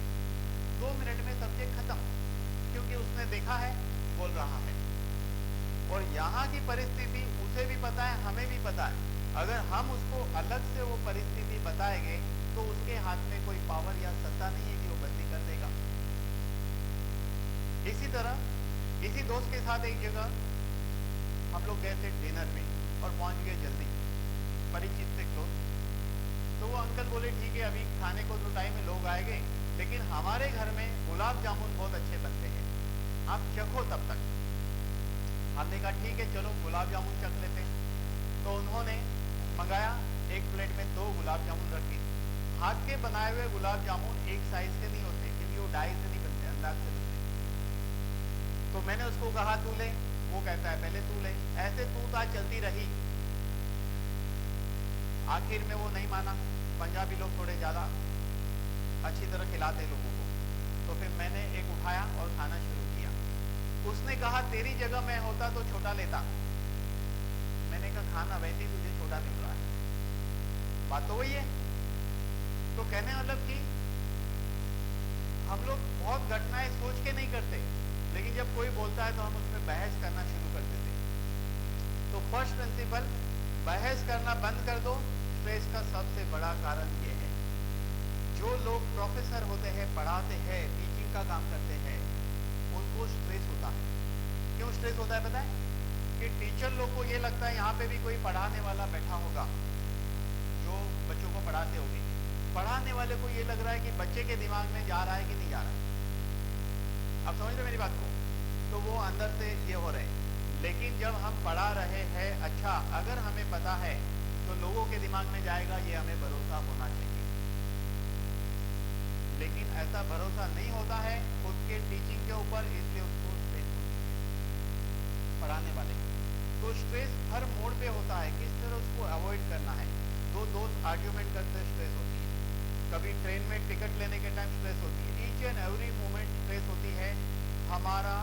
2 मिनट में सब्जेक्ट खत्म, क्योंकि उसने देखा है, बोल रहा है। और यहाँ की परिस्थिति उसे भी पता है, हमें भी पता है। अगर हम उसको अलग से वो परिस्थिति बताएंगे तो उसके हाथ में कोई पावर या सत्ता नहीं है कि वो बंदी कर देगा। इसी तरह इसी दोस्त के साथ एक जगह हम लोग गए थे डिनर में और पहुंच गए जल्दी, परिचित से क्लोज। तो वो अंकल बोले ठीक है अभी खाने को तो टाइम है, लोग आएंगे, लेकिन हमारे घर में गुलाब जामुन बहुत अच्छे बनते हैं, आप चखो तब तक। हमने कहा ठीक है चलो गुलाब जामुन चख लेते हैं। तो उन्होंने मंगाया, एक प्लेट में 2 गुलाब जामुन रखी। हाथ के बनाए हुए गुलाब जामुन एक साइज के नहीं होते, क्योंकि वो डाई से नहीं बनते, अंदाज से बनते। तो मैंने उसको कहा तू ले, वो कहता है पहले तू ले। ऐसे तू ता चलती रही, आखिर में वो नहीं माना। पंजाबी लोग थोड़े ज्यादा अच्छी तरह खिलाते लोगों को। तो फिर मैंने एक उठाया और खाना शुरू किया। उसने कहा तेरी जगह मैं होता तो छोटा लेता। मैंने कहा खाना वैसे ही तुझे छोटा मिल रहा है। बात तो वही है। तो कहने मतलब कि हम लोग बहुत घटनाएं सोच के नहीं करते, लेकिन जब कोई बोलता है तो हम उसमें बहस करना शुरू कर देते हैं। तो फर्स्ट प्रिंसिपल, बहस करना बंद कर दो। स्ट्रेस का सबसे बड़ा कारण ये है, जो लोग प्रोफेसर होते हैं, पढ़ाते हैं, टीचिंग का काम करते हैं, उनको स्ट्रेस होता है। क्यों स्ट्रेस होता है पता है? कि टीचर लोग को ये लगता है यहाँ पे भी कोई पढ़ाने वाला बैठा होगा जो बच्चों को पढ़ाते होंगे। पढ़ाने वाले को ये लग रहा है कि बच्चे के दिमाग में जा रहा है कि नहीं जा रहा है। आप समझ रहे मेरी बात को? तो वो अंदर से ये हो रहे हैं। लेकिन जब हम पढ़ा रहे हैं, अच्छा अगर हमें पता है तो लोगों के दिमाग में जाएगा, ये हमें भरोसा होना चाहिए। लेकिन ऐसा भरोसा नहीं होता है खुद के टीचिंग के ऊपर, इसलिए उसको स्ट्रेस होती है पढ़ाने वाले। तो स्ट्रेस हर मोड़ पे होता है, किस तरह उसको अवॉइड करना है। दो दोस्त आर्ग्यूमेंट करते स्ट्रेस होती है, कभी ट्रेन में टिकट लेने के टाइम स्ट्रेस होती है। Each and every moment stress होती है। हमारा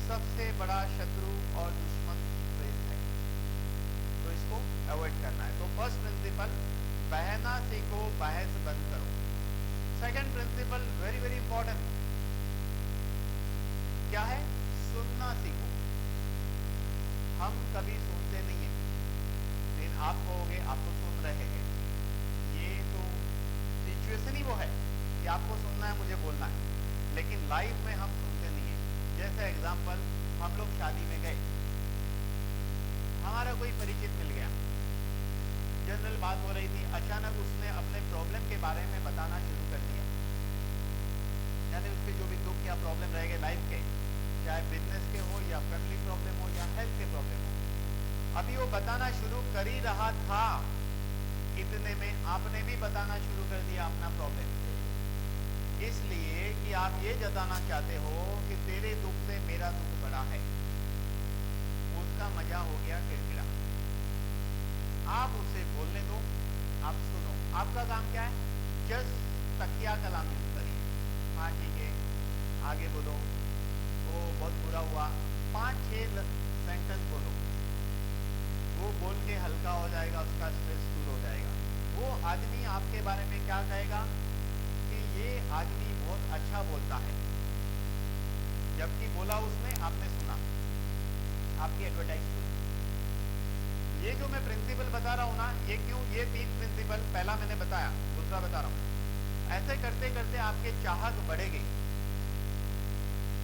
सबसे बड़ा शत्रु और दुश्मन स्ट्रेस है, तो इसको अवॉइड करना है। तो फर्स्ट प्रिंसिपल, बहना सीखो, बहस बंद करो। Second principle very very important, क्या है? सुनना सीखो। हम कभी सुनते नहीं है, लेकिन आप कहोगे आप तो सुन रहे हैं। ये तो सिचुएशन ही वो है कि आपको सुनना है, मुझे बोलना है, लेकिन लाइफ में हम सुनते नहीं है। जैसे एग्जांपल, हम लोग शादी में गए, हमारा कोई परिचित मिल गया, जनरल बात हो रही थी, अचानक उसने अपने प्रॉब्लम के बारे में बताना शुरू कर दिया। यानी उसके जो भी दुख या प्रॉब्लम रहेंगे लाइफ के, चाहे बिजनेस के हो या फैमिली प्रॉब्लम हो या हेल्थ के प्रॉब्लम हो, अभी वो बताना शुरू कर ही रहा था, इतने में आपने भी बताना शुरू कर दिया अपना प्रॉब्लम। इसलिए कि आप ये जताना चाहते हो कि तेरे दुख से मेरा दुख बड़ा है। उसका मजा हो गया किरकिरा। आप उसे बोलने दो, आप सुनो। आपका काम क्या है? जस्ट तकिया कलाम यूज करिए। हाँ ठीक है, आगे बोलो, वो बहुत बुरा हुआ, 5-6 सेंटेंस बोलो। वो बोल के हल्का हो जाएगा, उसका स्ट्रेस दूर हो जाएगा। वो आदमी आपके बारे में क्या कहेगा कि ये आदमी बहुत अच्छा बोलता है, जबकि बोला उसने, आपने सुना, आपकी एडवर्टाइज सुनी। ये जो मैं प्रिंसिपल बता रहा हूँ ना, ये क्यों? ये 3 प्रिंसिपल, पहला मैंने बताया, दूसरा बता रहा हूँ। ऐसे करते करते आपके चाहत बढ़ेगी।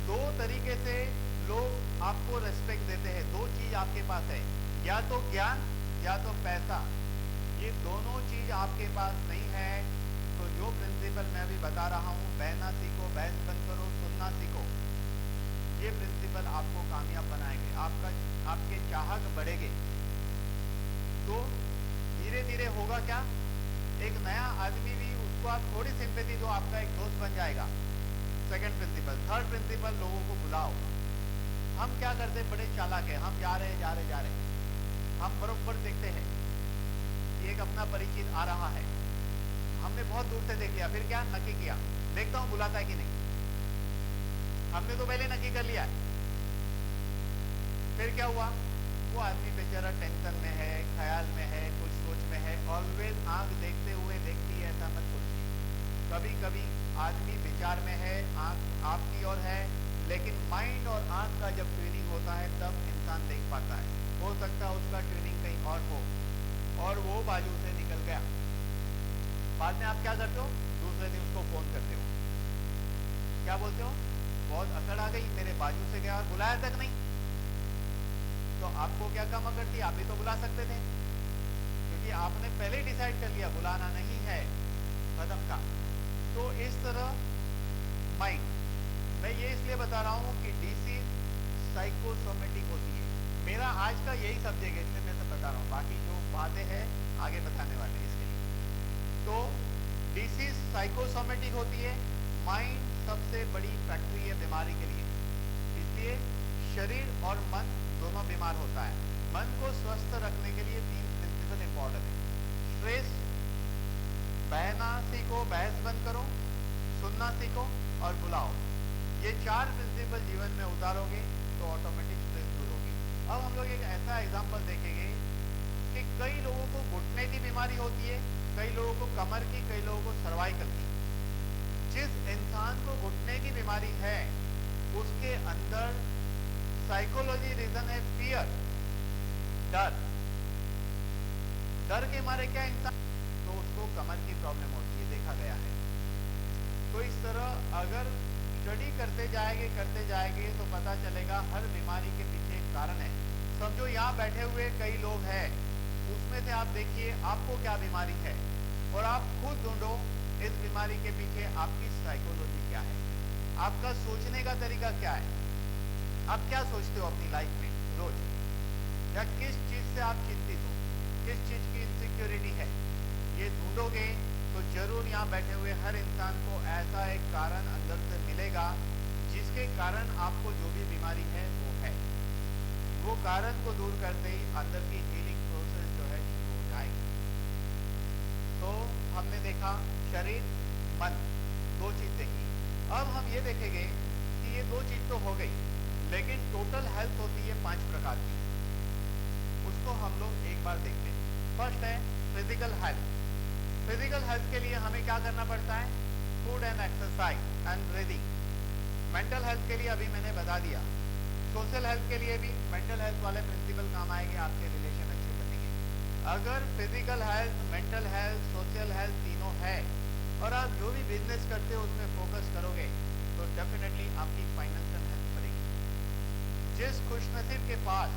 2 तरीके से लोग आपको रेस्पेक्ट देते हैं। 2 चीज आपके पास है, या तो ज्ञान या तो पैसा। ये दोनों चीज आपके पास नहीं है, तो जो प्रिंसिपल मैं अभी बता रहा हूँ, बहना सीखो, बहस बंद करो, सुनना सीखो, ये प्रिंसिपल आपको कामयाब बनाएंगे, आपके चाहत बढ़ेंगे। तो धीरे धीरे होगा क्या? एक नया आदमी भी, उसको आप थोड़ी सिंपैथी दो, आपका एक दोस्त बन जाएगा। Second principal. थर्ड प्रिंसिपल, लोगों को बुलाओ। हम क्या करते, बड़े चालाक है, हम जा रहे, हम बरोबर देखते हैं कि एक अपना परिचित आ रहा है, हमने बहुत दूर से देख लिया, फिर क्या नक्की किया, देखता हूं बुलाता है कि नहीं। हमने तो पहले नक्की कर लिया है। फिर क्या हुआ? वो आदमी बेचारा टेंशन में है, ख्याल में है, कुछ सोच में है। ऑलवेज आंख देखते हुए देखती है, ऐसा मत सोचिए। कभी कभी आदमी विचार में है, आंख आपकी ओर है, लेकिन माइंड और आंख का जब ट्यूनिंग होता है तब इंसान देख पाता है। हो सकता है उसका ट्यूनिंग कहीं और हो और वो बाजू से निकल गया। बाद में आप क्या करते हो? दूसरे दिन उसको फोन करते हो, क्या बोलते हो? बहुत अकड़ आ गई, मेरे बाजू से गया और बुलाया तक नहीं। तो आपको क्या काम करती? आप भी तो बुला सकते थे, क्योंकि आपने पहले ही डिसाइड कर लिया बुलाना नहीं है, खत्म का। तो इस तरह माइंड, मैं ये इसलिए बता रहा हूँ कि डिसीज साइकोसोमेटिक होती है। मेरा आज का यही सब्जेक्ट है, इसलिए मैं सब बता रहा हूँ, बाकी जो बातें हैं आगे बताने वाले हैं इसके लिए। तो डिसीज साइकोसोमेटिक होती है। माइंड सबसे बड़ी फैक्ट्री है बीमारी के लिए, इसलिए शरीर और मन दोनों बीमार होता है। मन को स्वस्थ रखने के लिए 3 प्रिंसिपल इंपॉर्टेंट है। स्ट्रेस, बहना सीखो, बहस बंद करो, सुनना सीखो और बुलाओ। ये 4 प्रिंसिपल जीवन में उतारोगे तो ऑटोमेटिक स्ट्रेस दूर होगी। अब हम लोग एक ऐसा एग्जाम्पल देखेंगे कि कई लोगों को घुटने की बीमारी होती है, कई लोगों को कमर की, कई लोगों को सर्वाइकल की। जिस इंसान को घुटने की बीमारी है उसके अंदर साइकोलॉजी रीजन है फियर, डर। डर के मारे क्या इंसान तो उसको कमर की प्रॉब्लम होती है, देखा गया है। तो इस तरह अगर स्टडी करते जाएंगे तो पता चलेगा हर बीमारी के पीछे एक कारण है। समझो यहाँ बैठे हुए कई लोग हैं, उसमें से आप देखिए आपको क्या बीमारी है और आप खुद ढूंढो इस बीमारी के पीछे आपकी साइकोलॉजी क्या है, आपका सोचने का तरीका क्या है, आप क्या सोचते हो अपनी लाइफ में रोज, या किस चीज से आप चिंतित हो, किस चीज की इनसिक्योरिटी है। ये ढूंढोगे तो जरूर यहाँ बैठे हुए हर इंसान को ऐसा एक कारण अंदर से मिलेगा जिसके कारण आपको जो भी बीमारी है वो है। वो कारण को दूर करते ही अंदर की हीलिंग प्रोसेस जो है शुरू हो जाएगी। तो हमने देखा शरीर मन दो चीज देखी। अब हम ये देखेंगे कि ये दो चीज तो हो गई, लेकिन टोटल हेल्थ होती है 5 प्रकार की। उसको हम लोग एक बार देखते हैं। फर्स्ट है फिजिकल हेल्थ। फिजिकल हेल्थ के लिए हमें क्या करना पड़ता है? Food and exercise and breathing. Mental health के लिए अभी मैंने बता दिया। सोशल हेल्थ के लिए भी मेंटल हेल्थ वाले प्रिंसिपल काम आएंगे, आपके रिलेशन अच्छे बनेंगे। अगर physical health, mental health, social health तीनों है और आप जो भी बिजनेस करते हो उसमें फोकस करोगे तो डेफिनेटली आपकी फाइनेंशियल हेल्थ बढ़ेगी। जिस खुशनसीब के पास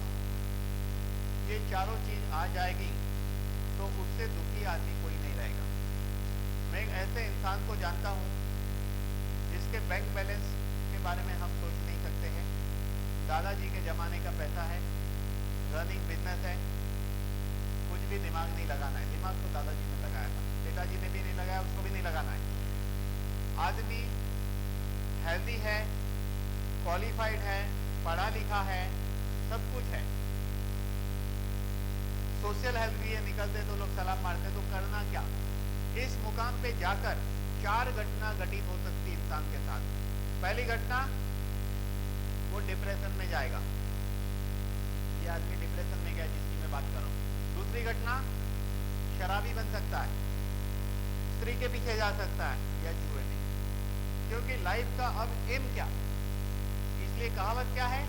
ये चारों चीज आ जाएगी तो उससे दुखी आदमी कोई नहीं रहेगा। मैं एक ऐसे इंसान को जानता हूँ जिसके बैंक बैलेंस के बारे में हम सोच नहीं सकते हैं। दादाजी के ज़माने का पैसा है, रनिंग बिजनेस है, कुछ भी दिमाग नहीं लगाना है। दिमाग तो दादाजी ने लगाया था, पिताजी ने भी नहीं लगाया, उसको भी नहीं लगाना है। आदमी हेल्दी है, क्वालिफाइड है, पढ़ा लिखा है, सब कुछ है। सोशल हेल्थ भी है, निकलते तो लोग सलाम मारते, तो करना क्या? इस मुकाम पे जाकर 4 घटना घटित हो सकती है इंसान के साथ। पहली घटना, वो डिप्रेशन में जाएगा, ये आदमी डिप्रेशन में गया जिसकी मैं बात कर रहा हूँ। दूसरी घटना, शराबी बन सकता है, स्त्री के पीछे जा सकता है या जुए में, क्योंकि लाइफ का अब एम क्या। इसलिए कहावत क्या है?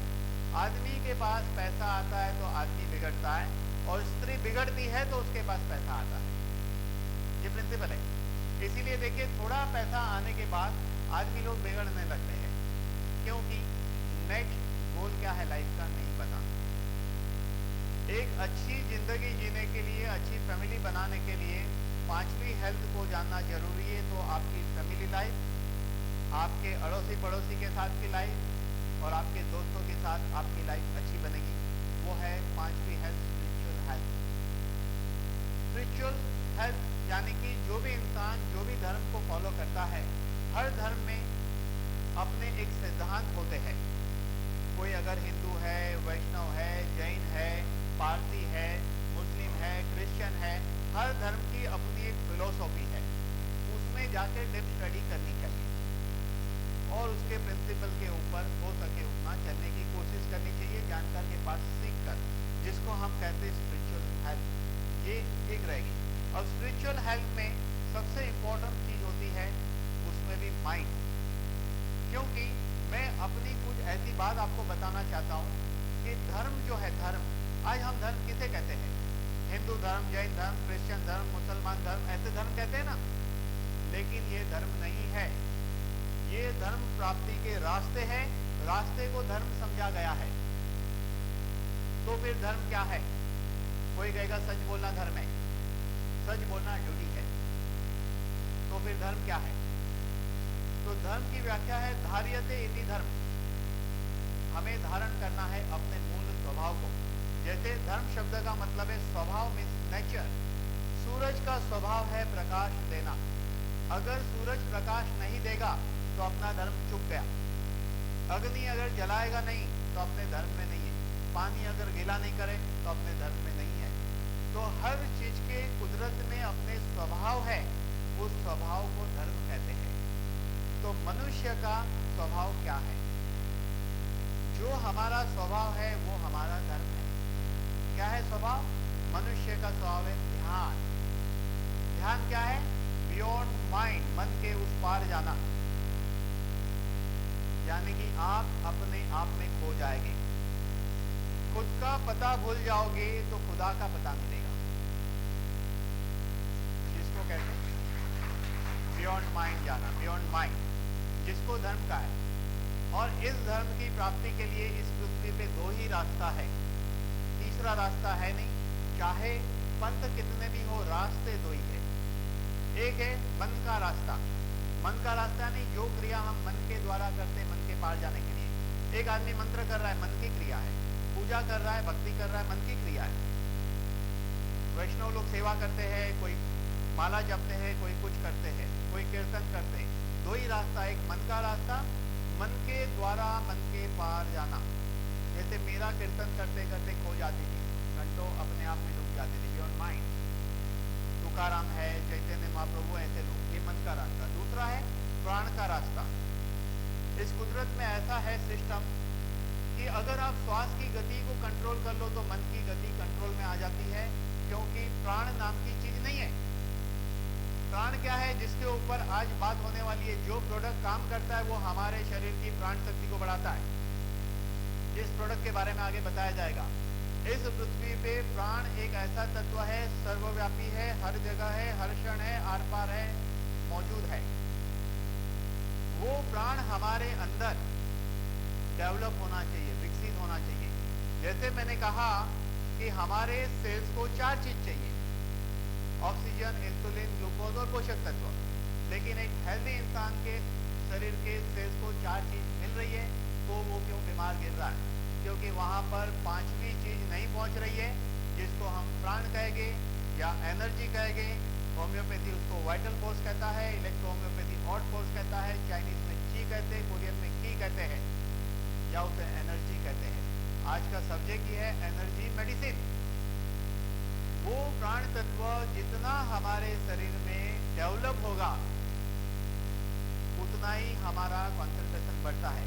आदमी के पास पैसा आता है तो आदमी बिगड़ता है, और स्त्री बिगड़ती है तो उसके पास पैसा आता है। ये प्रिंसिपल है। इसीलिए देखिए, थोड़ा पैसा आने के बाद आदमी लोग बिगड़ने लगते हैं, क्योंकि नेक्स्ट गोल क्या है लाइफ का नहीं पता। एक अच्छी जिंदगी जीने के लिए, अच्छी फैमिली बनाने के लिए 5वीं हेल्थ को जानना जरूरी है। तो आपकी फैमिली लाइफ, आपके अड़ोसी पड़ोसी के साथ की लाइफ और आपके दोस्तों के साथ आपकी लाइफ अच्छी बनेगी। वो है 5वीं health, spiritual health. Spiritual health यानी कि जो भी इंसान जो भी धर्म को फॉलो करता है, हर धर्म में अपने एक सिद्धांत होते हैं। कोई अगर हिंदू है, वैष्णव है, जैन है, पारसी है, मुस्लिम है, क्रिश्चियन है, हर धर्म की अपनी एक फिलोसॉफी है। उसमें जाकर डीप स्टडी करनी चाहिए और उसके प्रिंसिपल के ऊपर हो सके उतना चलने की कोशिश करनी चाहिए, जानकार के पास सीख कर, जिसको हम कहते हैं स्पिरिचुअल हेल्थ। ये एक रहेगी। और स्पिरिचुअल हेल्थ में सबसे इम्पोर्टेंट चीज होती है उसमें भी माइंड, क्योंकि मैं अपनी कुछ ऐसी बात आपको बताना चाहता हूँ कि धर्म जो है, धर्म, आज हम धर्म किसे कहते हैं? हिंदू धर्म, जैन धर्म, क्रिश्चियन धर्म, मुसलमान धर्म, ऐसे धर्म कहते हैं ना। लेकिन ये धर्म नहीं है, ये धर्म प्राप्ति के रास्ते हैं। रास्ते को धर्म समझा गया है। तो फिर धर्म क्या है? कोई कहेगा सच बोलना धर्म है, सच बोलना ड्यूटी है। तो फिर धर्म क्या है? तो धर्म की व्याख्या है धार्यते इति धर्म। हमें धारण करना है अपने मूल स्वभाव को। जैसे धर्म शब्द का मतलब है स्वभाव, मीन्स नेचर। सूरज का स्वभाव है प्रकाश देना। अगर सूरज प्रकाश नहीं देगा तो अपना धर्म चुक गया। अग्नि अगर जलाएगा नहीं तो अपने धर्म में नहीं है। पानी अगर गीला नहीं करे तो अपने धर्म में नहीं है। तो हर चीज के कुदरत में अपने स्वभाव है, उस स्वभाव को धर्म कहते हैं। तो मनुष्य का स्वभाव क्या है? जो हमारा स्वभाव है वो हमारा धर्म है। क्या है स्वभाव? मनुष्य का स्वभाव है ध्यान। ध्यान क्या है? बियॉन्ड माइंड, मन के उस पार जाना, यानी कि आप अपने आप में खो जाएंगे। खुद का पता भूल जाओगे तो खुदा का पता मिलेगा, जिसको कहते हैं बियॉन्ड माइंड जाना, बियॉन्ड माइंड, जिसको धर्म का है। और इस धर्म की प्राप्ति के लिए इस पृथ्वी पे दो ही रास्ता है, तीसरा रास्ता है नहीं। चाहे पंथ कितने भी हो, रास्ते दो ही है। एक है मन का रास्ता, मन का रास्ता नहीं, जो क्रिया हम मन के द्वारा करते हैं मन के पार जाने के लिए। एक आदमी मंत्र कर रहा है, मन की क्रिया है। पूजा कर रहा है, भक्ति कर रहा है, मन की क्रिया है। वैष्णव लोग सेवा करते हैं, कोई माला जपते हैं, कोई कुछ करते हैं, कोई कीर्तन करते हैं। दो ही रास्ता, एक मन का रास्ता, मन के द्वारा मन के पार जाना। जैसे मेरा कीर्तन करते करते खो जाती थी, घंटों अपने आप में डूब जाती थी, बियॉन्ड माइंड। तुकाराम है, चैतन्य महाप्रभु, ऐसे लोग, ये मन का रास्ता। दूसरा है प्राण का रास्ता। इस कुदरत में ऐसा है सिस्टम कि अगर आप श्वास की गति को कंट्रोल कर लो तो मन की गति कंट्रोल में आ जाती है, क्योंकि प्राण नाम की चीज नहीं है। प्राण क्या है? जिसके ऊपर आज बात होने वाली है। जो प्रोडक्ट काम करता है वो हमारे शरीर की प्राण शक्ति को बढ़ाता है। इस प्रोडक्ट के बारे में आगे बताया जाएगा। इस पृथ्वी पे प्राण एक ऐसा तत्व है, सर्वव्यापी है, हर जगह है, हर क्षण है, आर पार है, मौजूद है। वो प्राण हमारे अंदर डेवलप होना चाहिए, विकसित होना चाहिए। जैसे मैंने कहा कि हमारे सेल्स को 4 चीज चाहिए, ऑक्सीजन, इंसुलिन, ग्लूकोज और पोषक तत्व। लेकिन एक हेल्दी इंसान के शरीर के सेल्स को 4 चीज मिल रही है, तो वो क्यों बीमार गिर रहा है? क्योंकि वहां पर 5वीं चीज नहीं पहुंच रही है, जिसको हम प्राण कहेंगे या एनर्जी कहेंगे। होम्योपैथी उसको वाइटल फोर्स कहता है, इलेक्ट्रो होम्योपैथी ऑड फोर्स कहता है, चाइनीज में ची कहते हैं, कोरियन में की कहते हैं, या उसे एनर्जी कहते हैं। आज का सब्जेक्ट ये है एनर्जी मेडिसिन। वो प्राण तत्व जितना हमारे शरीर में डेवलप होगा उतना ही हमारा कंसंट्रेशन बढ़ता है।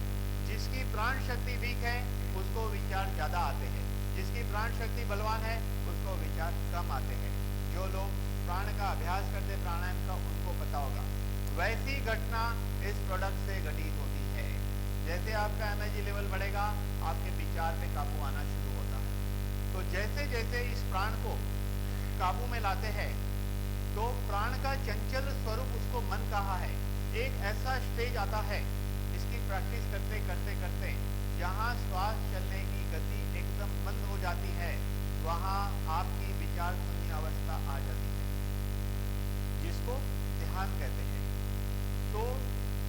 जिसकी प्राण शक्ति वीक है उसको विचार ज्यादा आते हैं, जिसकी प्राण शक्ति बलवान है उसको विचार कम आते हैं। जो लोग प्राण का अभ्यास करते प्राणायाम का, उनको पता होगा। वैसी घटना इस प्रोडक्ट से घटित होती है। जैसे आपका एनर्जी लेवल बढ़ेगा, आपके विचार पे काबू आना शुरू होता है। तो जैसे जैसे इस प्राण को काबू में लाते हैं, तो प्राण का चंचल स्वरूप, उसको मन कहा है, एक ऐसा स्टेज आता है इसकी प्रैक्टिस करते करते करते, जहाँ श्वास चलने की गति एकदम बंद हो जाती है, वहाँ आपकी विचार शून्य अवस्था आ जाती है, जिसको ध्यान कहते हैं। तो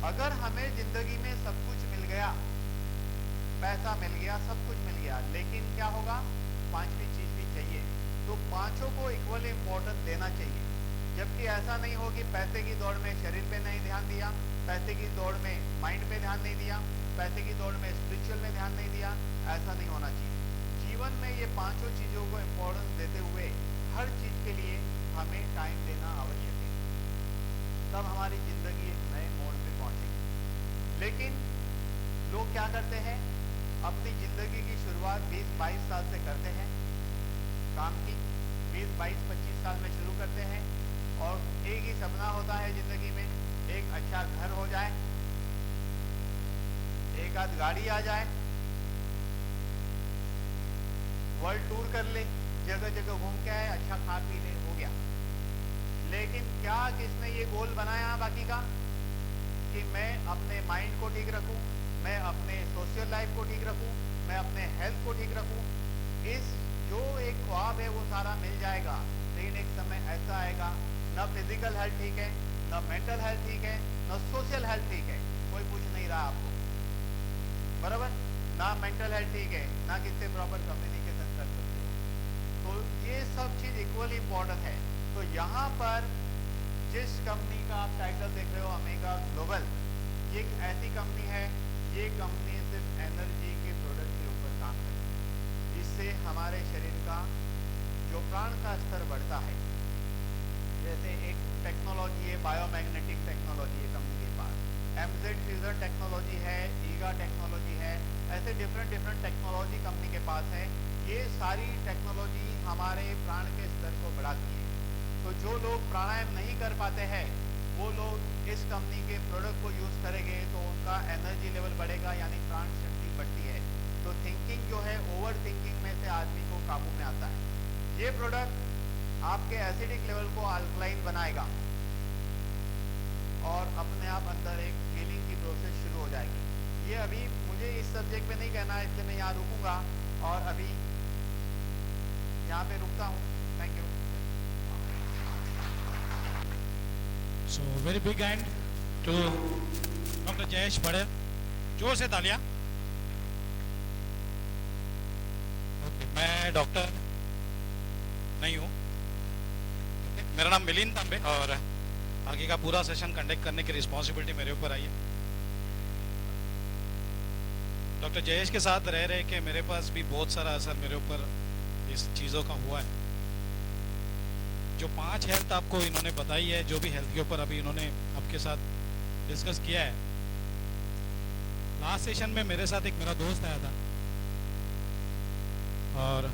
अगर हमें जिंदगी में सब कुछ मिल गया, पैसा मिल गया, सब कुछ मिल गया, लेकिन क्या होगा? 5वीं चीज भी चाहिए, तो पांचों को इक्वल इम्पोर्टेंस देना चाहिए। जबकि ऐसा नहीं हो कि पैसे की दौड़ में शरीर पे नहीं ध्यान दिया, पैसे की दौड़ में माइंड पे ध्यान नहीं दिया, पैसे की दौड़ में स्पिरिचुअल में ध्यान नहीं दिया। ऐसा नहीं होना चाहिए। जीवन में ये पांचों चीजों को इम्पोर्टेंस देते हुए हर चीज के लिए हमें टाइम देना आवश्यक है, तब हमारी जिंदगी एक नए मोड़ पे पहुंचेगी। लेकिन लोग क्या करते हैं? अपनी जिंदगी की शुरुआत 20-22 साल से करते हैं, काम की 20-22-25 साल में शुरू करते हैं, और एक ही सपना होता है जिंदगी में, एक अच्छा घर हो जाए, एक आध गाड़ी आ जाए, वर्ल्ड टूर कर ले, जगह जगह घूम के आए, अच्छा खा पी ले, हो गया। लेकिन क्या किसने ये गोल बनाया बाकी का कि मैं अपने माइंड को ठीक रखूं, मैं अपने सोशल लाइफ को ठीक रखूं, मैं अपने हेल्थ को ठीक रखूं? इस जो एक ख्वाब है वो सारा मिल जाएगा, लेकिन एक समय ऐसा आएगा न फिजिकल हेल्थ ठीक है, न मेंटल हेल्थ ठीक है, न सोशल हेल्थ ठीक है, कोई पूछ नहीं रहा आपको, बराबर? ना मेंटल हेल्थ ठीक है, ना किससे प्रॉपर कम्युनिकेशन कर सकते हो। तो ये सब चीज इक्वली इम्पोर्टेंट है। तो यहाँ पर जिस कंपनी का आप टाइटल देख रहे हो, अमेगा ग्लोबल, ये एक ऐसी कंपनी है, ये कंपनी सिर्फ एनर्जी के प्रोडक्ट के ऊपर काम करती है। इससे हमारे शरीर का जो प्राण का स्तर बढ़ता है। जैसे एक टेक्नोलॉजी है, बायोमैग्नेटिक टेक्नोलॉजी है कंपनी के पास, MZ फ्यूजन टेक्नोलॉजी है, ईगा टेक्नोलॉजी है, ऐसे डिफरेंट डिफरेंट टेक्नोलॉजी कंपनी के पास है। ये सारी टेक्नोलॉजी हमारे प्राण के स्तर को बढ़ाती है। तो जो लोग प्राणायाम नहीं कर पाते हैं वो लोग इस कंपनी के प्रोडक्ट को यूज़ करेंगे तो उनका एनर्जी लेवल बढ़ेगा, यानी प्राण शक्ति बढ़ती है। तो थिंकिंग जो है, ओवर थिंकिंग में से आदमी को काबू में आता है। ये प्रोडक्ट आपके एसिडिक लेवल को अल्कलाइन बनाएगा और अपने आप अंदर एक हीलिंग की प्रोसेस शुरू हो जाएगी। ये अभी मुझे इस सब्जेक्ट पे नहीं कहना है, इसलिए मैं यहाँ रुकूंगा और अभी यहाँ पे रुकता हूँ। Thank you. So very big hand to Dr. Jayesh Patel, जोर से तालियां। ओके, मैं डॉक्टर नहीं हूँ। मेरा नाम मिलिंद तांबे और आगे का पूरा सेशन कंडक्ट करने की रिस्पॉन्सिबिलिटी मेरे ऊपर आई है। डॉक्टर जयेश के साथ रह रहे के मेरे पास भी बहुत सारा असर मेरे ऊपर इस चीज़ों का हुआ है। जो 5 हेल्थ आपको इन्होंने बताई है, जो भी हेल्थ के ऊपर अभी इन्होंने आपके साथ डिस्कस किया है, लास्ट सेशन में मेरे साथ एक मेरा दोस्त आया था और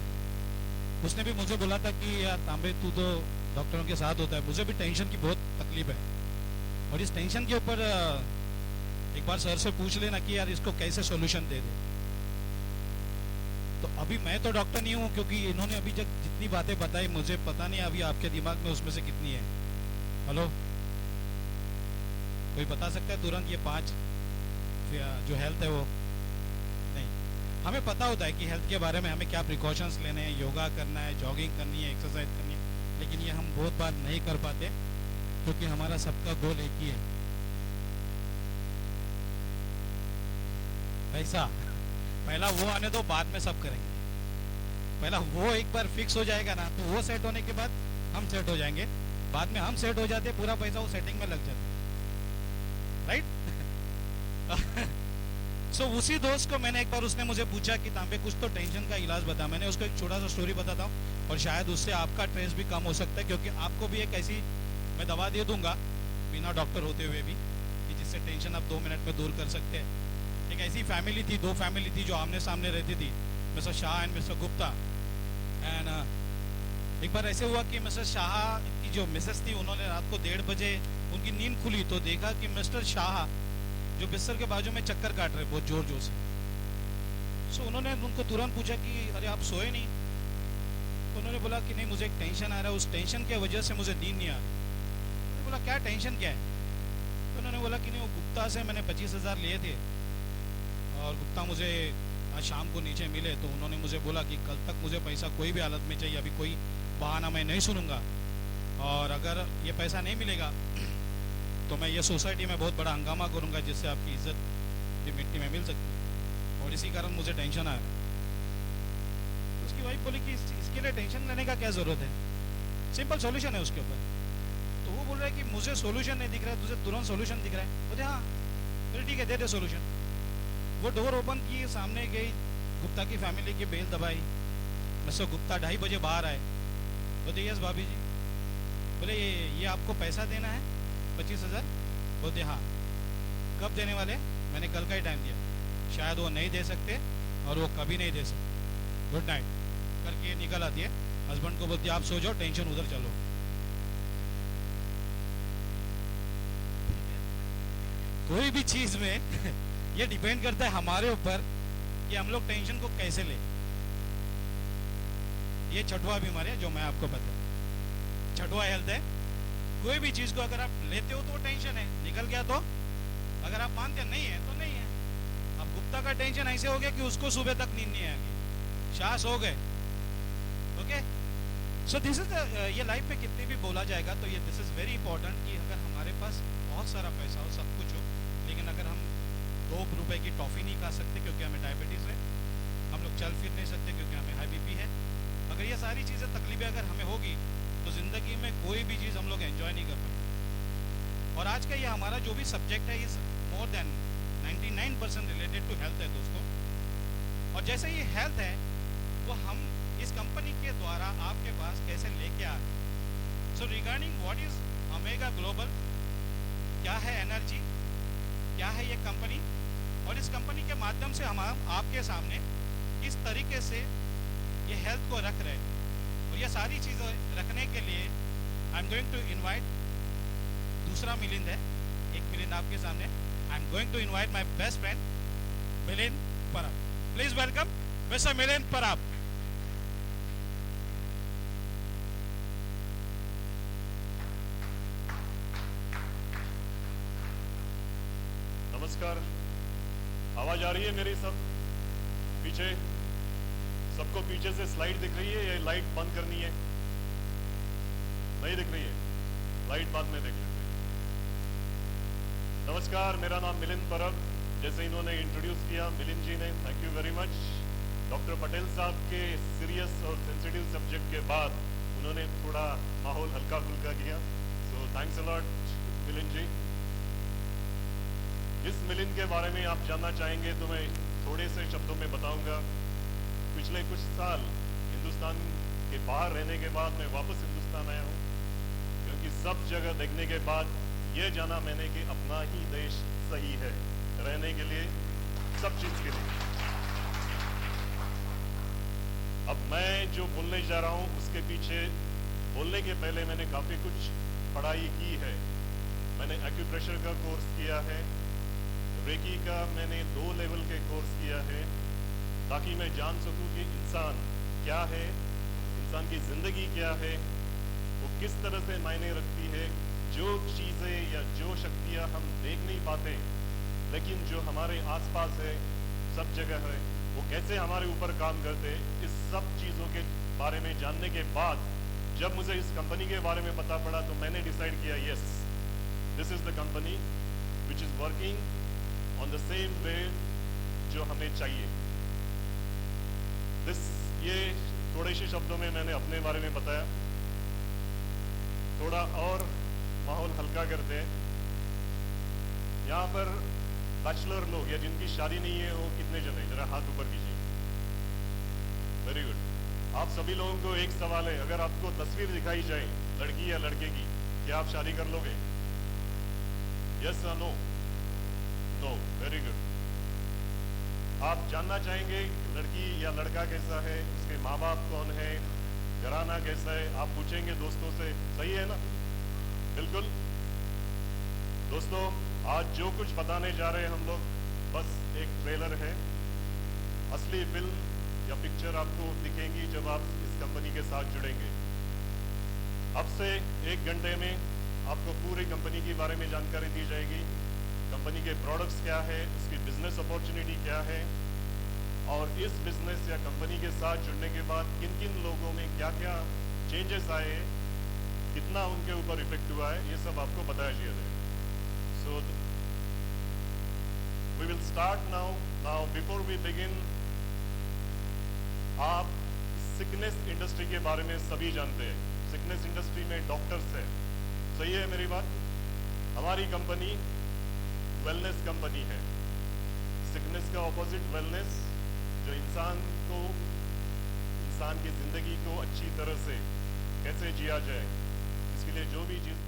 उसने भी मुझे बोला था कि यार तांबे तू तो डॉक्टरों के साथ होता है, मुझे भी टेंशन की बहुत तकलीफ है और इस टेंशन के ऊपर एक बार सर से पूछ लेना कि यार इसको कैसे सॉल्यूशन दे दे। तो अभी मैं तो डॉक्टर नहीं हूँ, क्योंकि इन्होंने अभी जब जितनी बातें बताई मुझे पता नहीं अभी आपके दिमाग में उसमें से कितनी है। हेलो, कोई बता सकता है तुरंत ये 5 जो हेल्थ है वो? नहीं, हमें पता होता है कि हेल्थ के बारे में हमें क्या प्रिकॉशंस लेने हैं, योगा करना है, जॉगिंग करनी है, एक्सरसाइज करनी है, लेकिन ये हम बहुत बार नहीं कर पाते क्योंकि हमारा सबका गोल एक ही है, पैसा। पहला वो आने दो, बाद में सब करेंगे। पहला वो एक बार फिक्स हो जाएगा ना, तो वो सेट होने के बाद हम सेट हो जाएंगे। बाद में हम सेट हो जाते, पूरा पैसा वो सेटिंग में लग जाता है, राइट? सो उसी दोस्त को मैंने एक बार, उसने मुझे पूछा कि तांबे कुछ तो टेंशन का इलाज बता। मैंने उसको एक छोटा सा स्टोरी बताता हूँ और शायद उससे आपका स्ट्रेस भी कम हो सकता है, क्योंकि आपको भी एक ऐसी मैं दवा दे दूंगा बिना डॉक्टर होते हुए भी, कि जिससे टेंशन आप 2 मिनट में दूर कर सकते हैं। एक ऐसी फैमिली थी, 2 फैमिली थी जो आमने सामने रहती थी, mister Shah and mister Gupta. And एक बार ऐसे हुआ कि मिस्टर शाह की जो मिसेस थी, उन्होंने रात को 1:30 बजे उनकी नींद खुली तो देखा कि मिस्टर शाह जो बिस्तर के बाजू में चक्कर काट रहे बहुत जोर जोर से। सो उन्होंने उनको तुरंत पूछा कि अरे आप सोए नहीं? तो उन्होंने बोला कि नहीं, मुझे एक टेंशन आ रहा है, उस टेंशन की वजह से मुझे नींद नहीं आ रही। उन्होंने बोला क्या टेंशन क्या है? तो उन्होंने बोला कि नहीं, वो गुप्ता से मैंने 25,000 लिए थे और गुप्ता मुझे आज शाम को नीचे मिले, तो उन्होंने मुझे बोला कि कल तक मुझे पैसा कोई भी हालत में चाहिए, अभी कोई बहाना मैं नहीं सुनूंगा, और अगर ये पैसा नहीं मिलेगा तो मैं ये सोसाइटी में बहुत बड़ा हंगामा करूंगा जिससे आपकी इज्जत भी मिट्टी में मिल सकती है, और इसी कारण मुझे टेंशन आया। तो उसकी वाइफ बोली कि इसके लिए टेंशन लेने का क्या ज़रूरत है, सिंपल सॉल्यूशन है उसके ऊपर। तो वो बोल रहा है कि मुझे सॉल्यूशन नहीं दिख रहा है, तुझे तुरंत सॉल्यूशन दिख रहा है। बोले हाँ, फिर ठीक है, दे दे सॉल्यूशन। वो डोर ओपन की, सामने गई, गुप्ता की फैमिली की बेल दबाई, मिस्टर गुप्ता 2:30 बजे बाहर आए। बोलते यस भाभी जी। बोले ये आपको पैसा देना है 25,000? बोलते हाँ। कब देने वाले? मैंने कल का ही टाइम दिया, शायद वो नहीं दे सकते और वो कभी नहीं दे सकते, गुड नाइट करके निकल आती है। हस्बैंड को बोलती है आप सो जाओ, टेंशन उधर चलो। कोई भी चीज में ये डिपेंड करता है हमारे ऊपर कि हम लोग टेंशन को कैसे लें। ये छठवा बीमारी है जो मैं आपको बताया, छठवा हेल्थ है। कोई भी चीज को अगर आप लेते हो तो टेंशन है, निकल गया तो, अगर आप मानते नहीं है तो नहीं है। अब गुप्ता का टेंशन ऐसे हो गया कि उसको सुबह तक नींद नहीं आएगी, शाह सो गए। ओके, सो दिस इज ये लाइफ में कितने भी बोला जाएगा तो ये दिस इज वेरी इंपॉर्टेंट कि अगर हमारे पास बहुत सारा पैसा हो, सब कुछ हो, लेकिन अगर हम 2 रुपए की टॉफी नहीं खा सकते क्योंकि हमें डायबिटीज है, हम लोग चल फिर नहीं सकते क्योंकि हमें हाई बीपी है, अगर ये सारी चीजें तकलीफें अगर हमें होगी तो जिंदगी में कोई भी चीज हम लोग एंजॉय नहीं कर पाएंगे। और आज का ये हमारा जो भी सब्जेक्ट है is more than 99% related to health है दोस्तों। और जैसे ये हेल्थ है वो हम इस कंपनी के द्वारा आपके पास कैसे लेके आ रहे हैं। So regarding what is omega global, क्या है एनर्जी, क्या है ये कंपनी, और इस कंपनी के माध्यम से हम आपके सामने किस तरीके से ये हेल्थ को रख रहे हैं और ये सारी चीज़ें रखने के लिए I am going to invite दूसरा मिलिंद है, एक मिलिंद आपके सामने। I am going to invite my best friend Milind Parab. Please welcome mister Milind परब। नमस्कार, आवाज आ रही है मेरी? सब पीछे, सबको पीछे से स्लाइड दिख रही है? ये लाइट बंद करनी है? नहीं दिख रही है? लाइट बाद में देख लेते हैं। नमस्कार, मेरा नाम मिलिंद परब। जैसे इन्होंने इंट्रोड्यूस किया मिलिंद जी ने, thank you very much. Doctor Patel साहब के सीरियस और सेंसिटिव सब्जेक्ट के बाद उन्होंने थोड़ा माहौल हल्का फुल्का किया, so thanks a lot Milind ji. इस मिलिंद के बारे में आप जानना चाहेंगे तो मैं थोड़े से शब्दों में बताऊंगा। पिछले कुछ साल हिंदुस्तान के बाहर रहने के बाद मैं वापस हिंदुस्तान आया हूँ, क्योंकि सब जगह देखने के बाद ये जाना मैंने कि अपना ही देश सही है रहने के लिए, सब चीज के लिए। अब मैं जो बोलने जा रहा हूँ उसके पीछे बोलने के पहले मैंने काफी कुछ पढ़ाई की है। मैंने एक्यूप्रेशर का कोर्स किया है, रेकी का मैंने 2 लेवल के कोर्स किया है, ताकि मैं जान सकूं कि इंसान क्या है, इंसान की ज़िंदगी क्या है, वो किस तरह से मायने रखती है। जो चीज़ें या जो शक्तियाँ हम देख नहीं पाते लेकिन जो हमारे आसपास है, सब जगह है, वो कैसे हमारे ऊपर काम करते हैं। इस सब चीज़ों के बारे में जानने के बाद जब मुझे इस कंपनी के बारे में पता पड़ा तो मैंने डिसाइड किया, yes, this is the company which is working on the same way जो हमें चाहिए। ये थोड़े से शब्दों में मैंने अपने बारे में बताया। थोड़ा और माहौल हल्का करते हैं। यहाँ पर बैचलर लोग या जिनकी शादी नहीं है वो कितने जन हैं? जरा हाथ ऊपर कीजिए। Very good. आप सभी लोगों को एक सवाल है, अगर आपको तस्वीर दिखाई जाए लड़की या लड़के की, क्या आप शादी कर लोगे? यस या नो? नो। Very good. आप जानना चाहेंगे लड़की या लड़का कैसा है, उसके माँ बाप कौन है, घराना कैसा है, आप पूछेंगे दोस्तों से, सही है ना? बिल्कुल। दोस्तों, आज जो कुछ बताने जा रहे हैं हम लोग बस एक ट्रेलर है। असली फिल्म या पिक्चर आपको दिखेंगी जब आप इस कंपनी के साथ जुड़ेंगे। अब से 1 घंटे में आपको पूरी कंपनी के बारे में जानकारी दी जाएगी। कंपनी के प्रोडक्ट्स क्या है, उसकी बिजनेस अपॉर्चुनिटी क्या है, और इस बिजनेस या कंपनी के साथ जुड़ने के बाद किन किन लोगों में क्या क्या चेंजेस आए, कितना उनके ऊपर इफेक्ट हुआ है, ये सब आपको बताया जाएगा। So we will start now before we begin, आप सिकनेस इंडस्ट्री के बारे में सभी जानते हैं। सिकनेस इंडस्ट्री में डॉक्टर्स है, सही है मेरी बात? हमारी कंपनी वेलनेस कंपनी है। सिकनेस का ऑपोजिट वेलनेस, जो इंसान की ज़िंदगी को अच्छी तरह से कैसे जिया जाए, इसके लिए जो भी चीज़